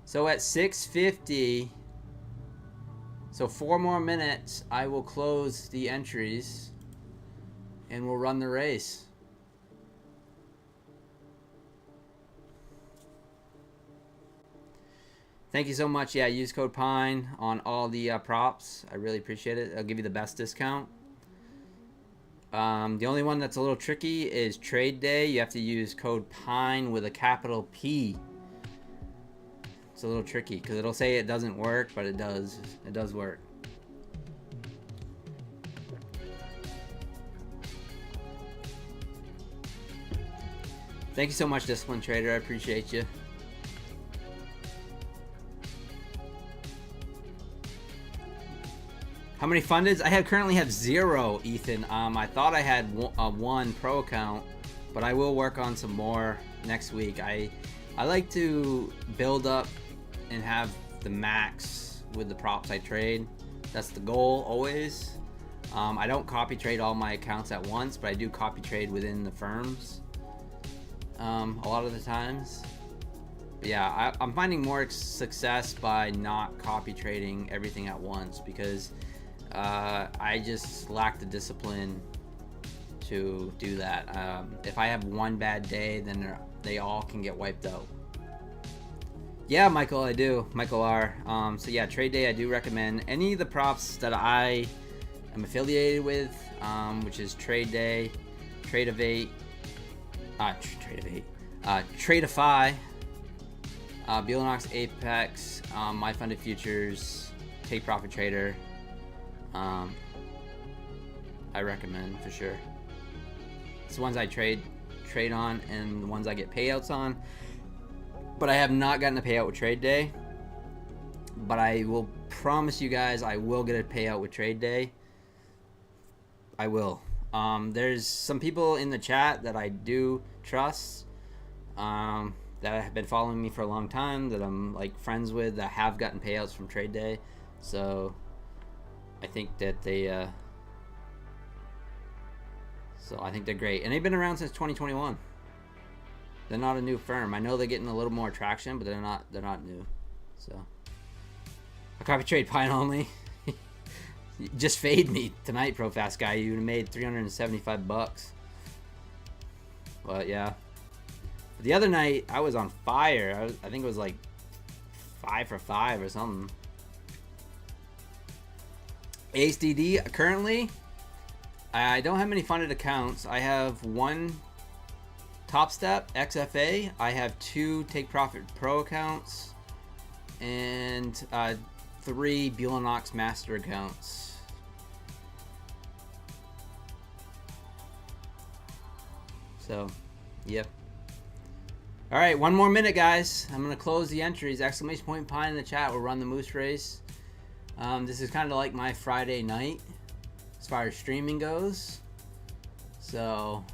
So at 6:50, so 4 more minutes, I will close the entries and we'll run the race. Thank you so much. Yeah, use code PINE on all the props. I really appreciate it. I'll give you the best discount. The only one that's a little tricky is trade day. You have to use code PINE with a capital P. It's a little tricky because it'll say it doesn't work, but it does. It does work. Thank you so much, Discipline Trader. I appreciate you. How many fundeds? I currently have 0, Ethan. I thought I had one pro account, but I will work on some more next week. I like to build up and have the max with the props I trade. That's the goal always. I don't copy trade all my accounts at once, but I do copy trade within the firms a lot of the times. But yeah, I'm finding more success by not copy trading everything at once because I just lack the discipline to do that. If I have one bad day, then they all can get wiped out. Yeah, Michael, I do. Michael R. So yeah, trade day, I do recommend any of the props that I am affiliated with, which is trade day, Tradeovate, Tradeify, Bielanox Apex, My Funded Futures, Take Profit Trader. I recommend for sure. It's the ones I trade on and the ones I get payouts on. But I have not gotten a payout with Trade Day. But I will promise you guys I will get a payout with Trade Day. I will. There's some people in the chat that I do trust, that have been following me for a long time, that I'm like friends with, that have gotten payouts from Trade Day. So I think that they I think they're great, and they've been around since 2021. They're not a new firm. I know they're getting a little more traction, but they're not new. So I copy trade Pine only. Just fade me tonight, ProFast guy. You would have made $375. But yeah, the other night I was on fire. I think it was like 5 for 5 or something. ASDD currently, I don't have many funded accounts. I have 1 Top Step XFA. I have 2 Take Profit Pro accounts and 3 Bielanox Master accounts. So, yep. All right, one more minute, guys. I'm gonna close the entries. Exclamation point pine in the chat. We'll run the moose race. This is kind of like my Friday night as far as streaming goes. So,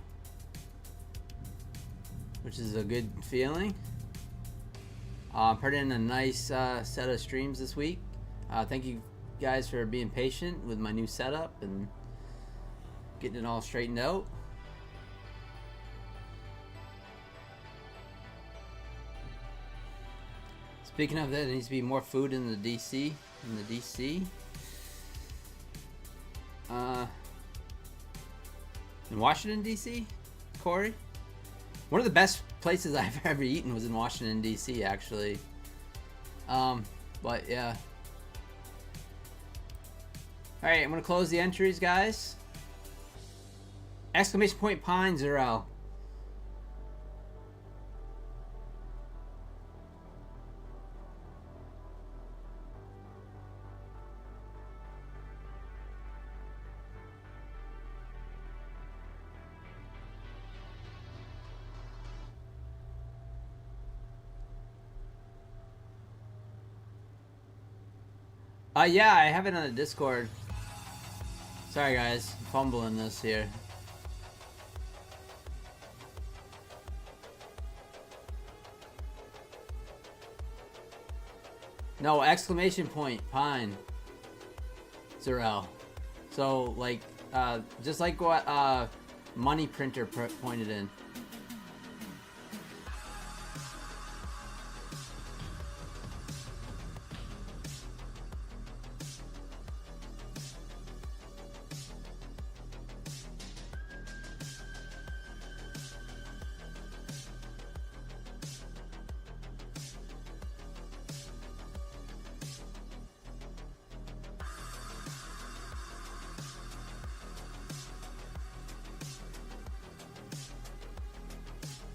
which is a good feeling. Put in a nice set of streams this week. Thank you guys for being patient with my new setup and getting it all straightened out. Speaking of that, there needs to be more food in the DC. In Washington DC, Corey. One of the best places I've ever eaten was in Washington DC, actually. But yeah. All right, I'm gonna close the entries, guys. Exclamation point pine 0. Yeah, I have it on the Discord. Sorry guys, I'm fumbling this here. No, exclamation point, pine. 0. So, like, just like what Money Printer pointed in.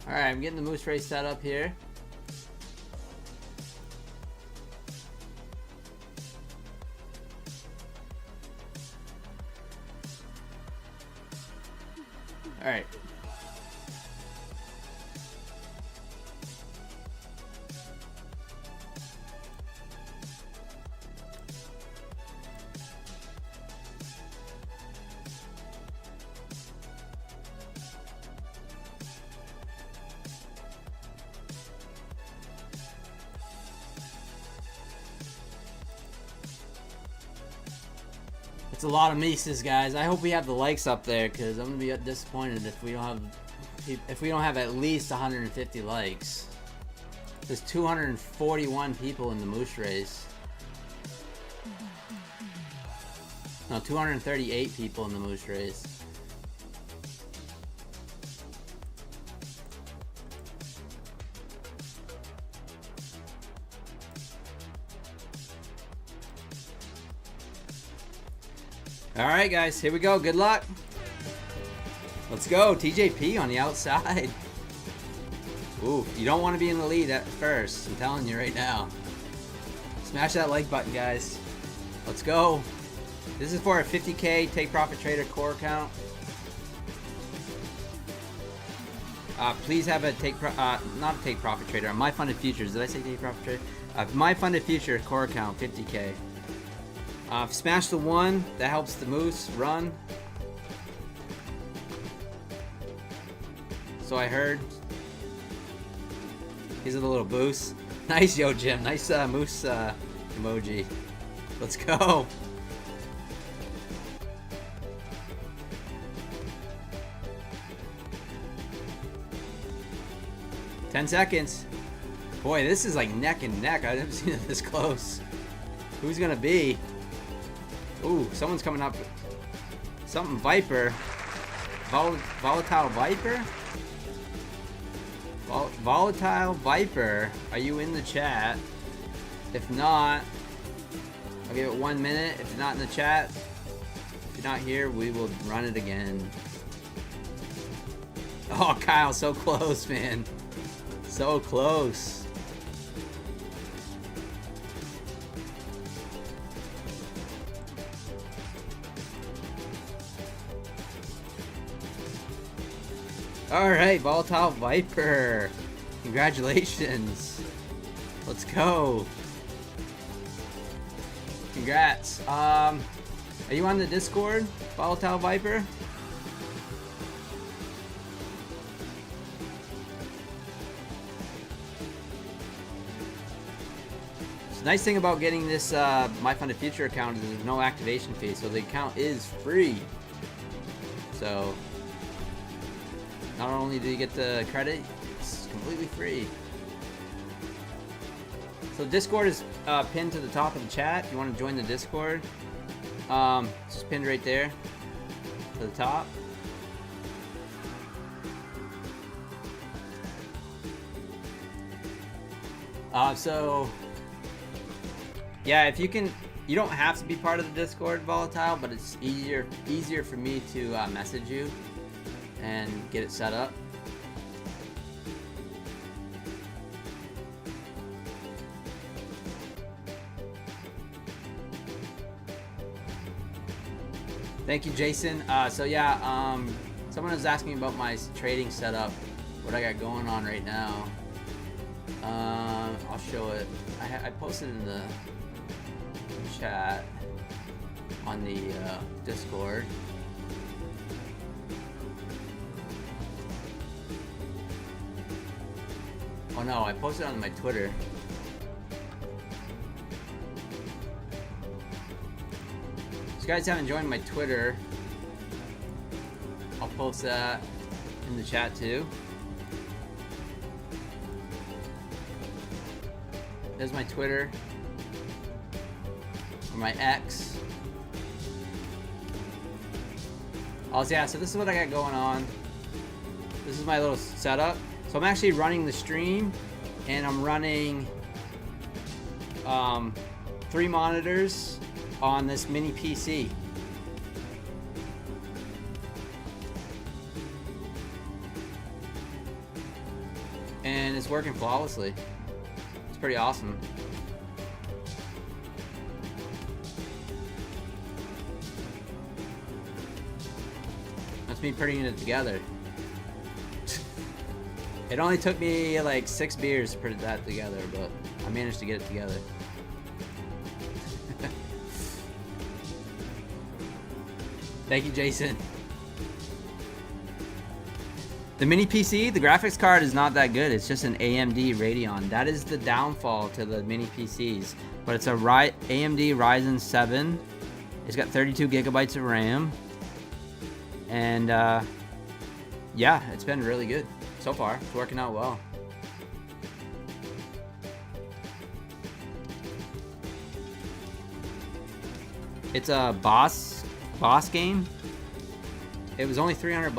Alright, I'm getting the moose race set up here. Alright. It's a lot of Mises, guys. I hope we have the likes up there, because I'm gonna be disappointed if we don't have at least 150 likes. There's 241 people in the moose race. No, 238 people in the moose race. Alright guys, here we go. Good luck. Let's go. TJP on the outside. Ooh, you don't want to be in the lead at first. I'm telling you right now. Smash that like button, guys. Let's go. This is for a 50K Take Profit Trader core account. Please have a not a Take Profit Trader, a My Funded Futures. Did I say Take Profit Trader? My Funded Future core account, 50K. Smash the 1, that helps the moose run. So I heard. He's a little boost. Nice, yo, Jim. Nice moose emoji. Let's go. Ten seconds. Boy, this is like neck and neck. I've never seen it this close. Who's gonna be? Ooh, someone's coming up. Something Viper. Volatile Viper? Volatile Viper. Are you in the chat? If not, I'll give it 1 minute. If you're not in the chat, if you're not here, we will run it again. Oh, Kyle, so close, man. So close. All right, Volatile Viper. Congratulations. Let's go. Congrats. Are you on the Discord, Volatile Viper? The nice thing about getting this My Funded Future account is there's no activation fee, so the account is free. So not only do you get the credit, it's completely free. So Discord is pinned to the top of the chat. If you want to join the Discord, it's just pinned right there to the top. So yeah, if you can, you don't have to be part of the Discord, Volatile, but it's easier for me to message you and get it set up. Thank you, Jason. So yeah, someone was asking about my trading setup, what I got going on right now. I'll show it. I posted in the chat on the Discord. Oh no, I posted on my Twitter. If you guys haven't joined my Twitter, I'll post that in the chat too. There's my Twitter, or my X. Yeah, so this is what I got going on. This is my little setup. So I'm actually running the stream, and I'm running 3 monitors on this mini PC. And it's working flawlessly. It's pretty awesome. That's me putting it together. It only took me like 6 beers to put that together, but I managed to get it together. Thank you, Jason. The mini PC, the graphics card is not that good. It's just an AMD Radeon. That is the downfall to the mini PCs. But it's a AMD Ryzen 7. It's got 32 gigabytes of RAM. And yeah, it's been really good so far. It's working out well. It's a boss game. It was only $300. It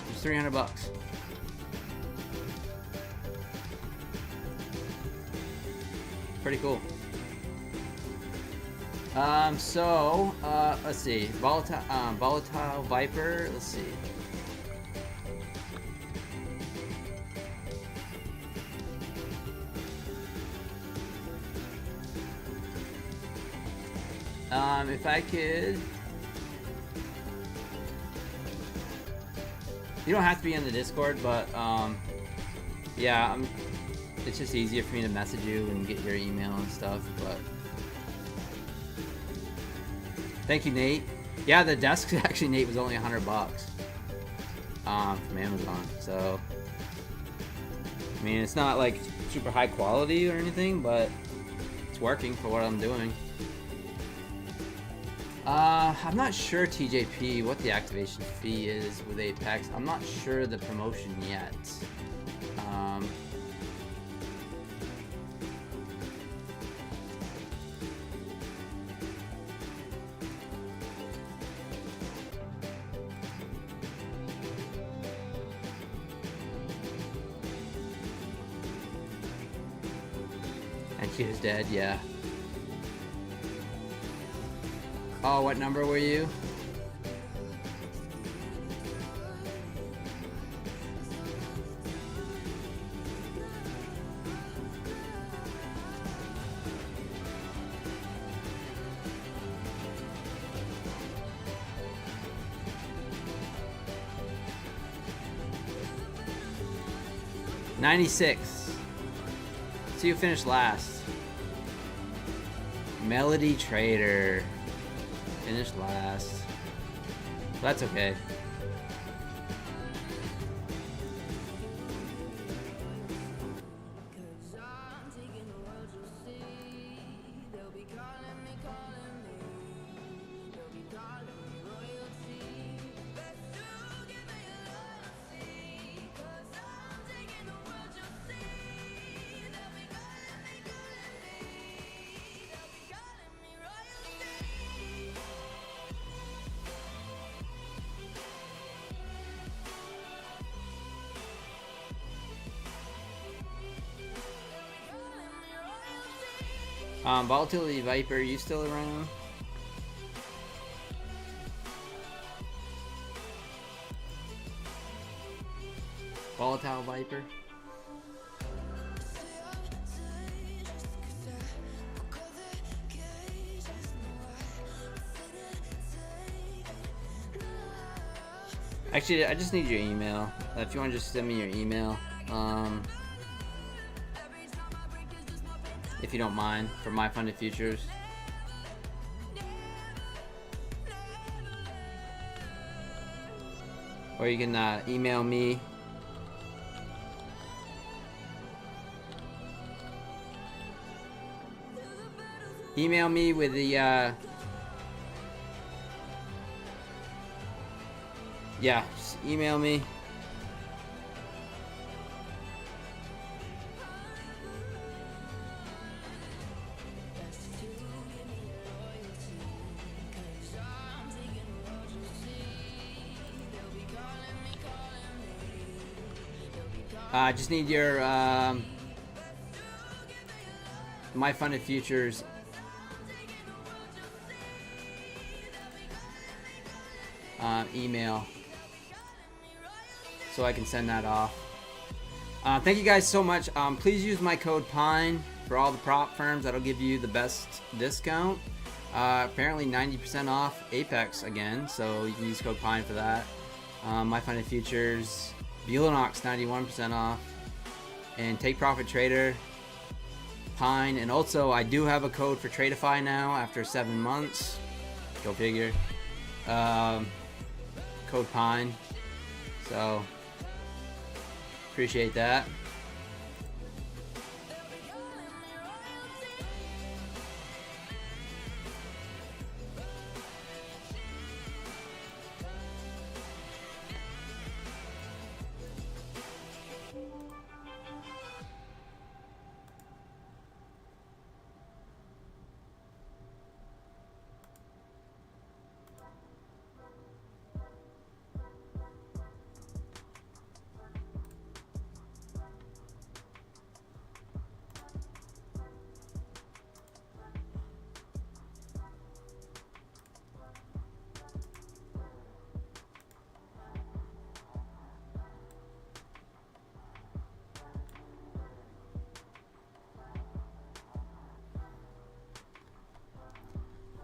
was $300. Pretty cool. Let's see. Volatile Viper. Let's see. If I could, you don't have to be in the Discord, but yeah, it's just easier for me to message you and get your email and stuff. But thank you, Nate. Yeah, the desk actually, Nate, was only $100 from Amazon. So I mean, it's not like super high quality or anything, but it's working for what I'm doing. I'm not sure, TJP, what the activation fee is with Apex. I'm not sure the promotion yet. And he was dead, yeah. Oh, what number were you? 96. See who finished last. Melody Trader finished last. That's okay. Volatility Viper, you still around? Volatile Viper. Actually, I just need your email. If you want to just send me your email. If you don't mind, for My Funded Futures. Or you can email me. Email me with the yeah, just email me. I just need your My Funded Futures email so I can send that off. Thank you guys so much. Please use my code PINE for all the prop firms. That'll give you the best discount. Apparently 90% off Apex again, so you can use code PINE for that. My Funded Futures, Bulanox 91% off, and Take Profit Trader, Pine, and also I do have a code for Tradeify now after 7 months. Go figure. Code Pine. So appreciate that.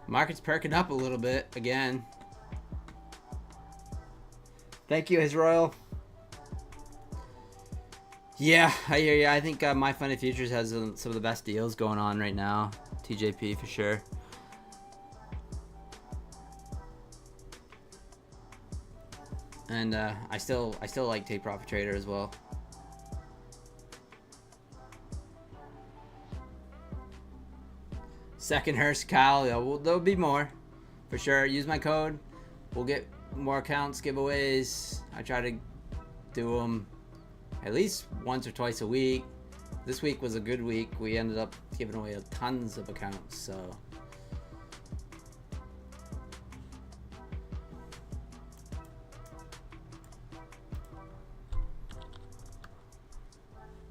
Market's perking up a little bit again. Thank you, Israel. Yeah, I hear you. I think My Funded Futures has some of the best deals going on right now. TJP for sure. And I still like Take Profit Trader as well. Second Hearst, Kyle. Yeah, there'll be more for sure. Use my code. We'll get more accounts, giveaways. I try to do them at least once or twice a week. This week was a good week. We ended up giving away tons of accounts. So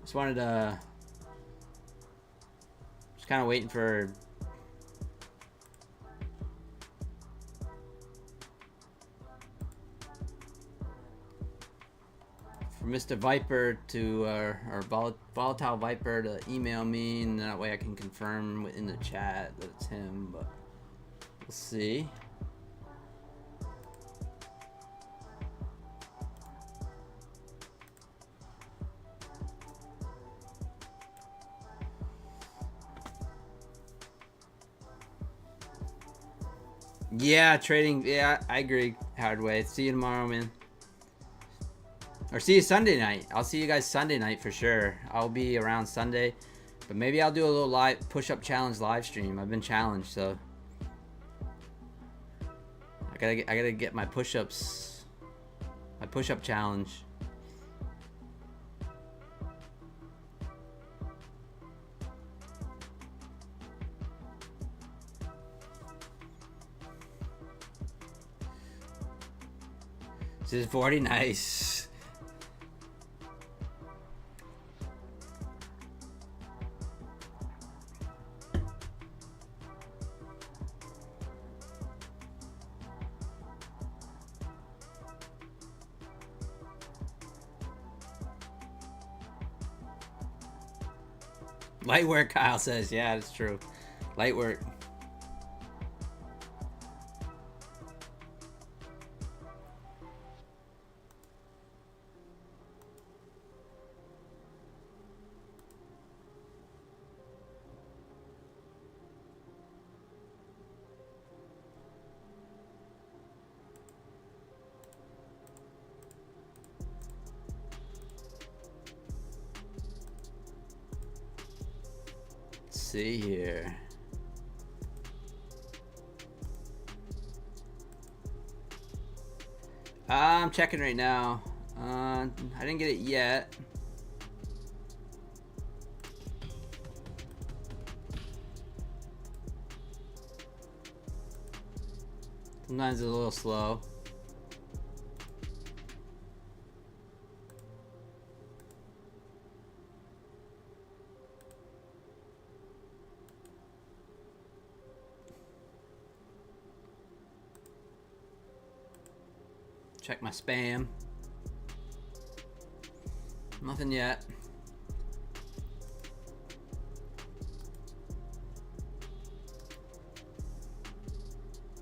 just wanted to just kind of waiting for Mr. Viper to or Volatile Viper to email me, and that way I can confirm in the chat that it's him, but we'll see. Yeah, trading. Yeah, I agree. Hard way. See you tomorrow, man. Or see you Sunday night. I'll see you guys Sunday night for sure. I'll be around Sunday. But maybe I'll do a little live push-up challenge live stream. I've been challenged, so I gotta get my push-ups. My push-up challenge. This is 40 nice. Light work, Kyle says. Yeah, it's true. Light work. Let's see here. I'm checking right now. I didn't get it yet. Sometimes it's a little slow. Check my spam. Nothing yet.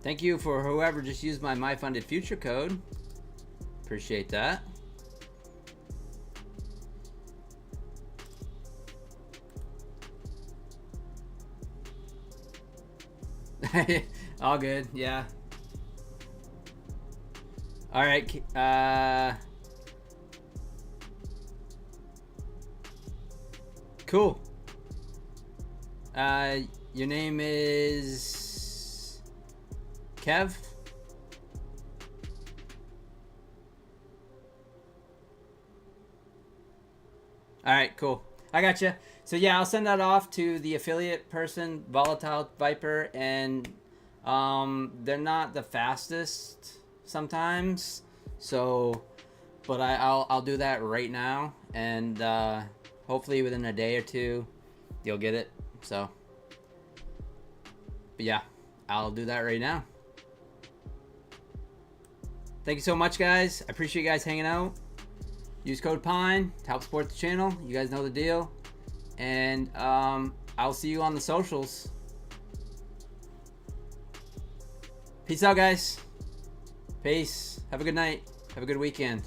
Thank you for whoever just used my MyFundedFuture code. Appreciate that. All good, yeah. All right, cool. Your name is Kev? All right, cool. I got you. So yeah, I'll send that off to the affiliate person, Volatile Viper, and they're not the fastest sometimes. So, but I'll do that right now, and hopefully within a day or two, you'll get it. So, but yeah, I'll do that right now. Thank you so much, guys. I appreciate you guys hanging out. Use code PINE to help support the channel. You guys know the deal. And I'll see you on the socials. Peace out, guys. Peace. Have a good night. Have a good weekend.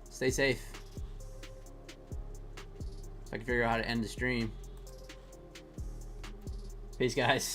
Stay safe. If I can figure out how to end the stream. Peace, guys.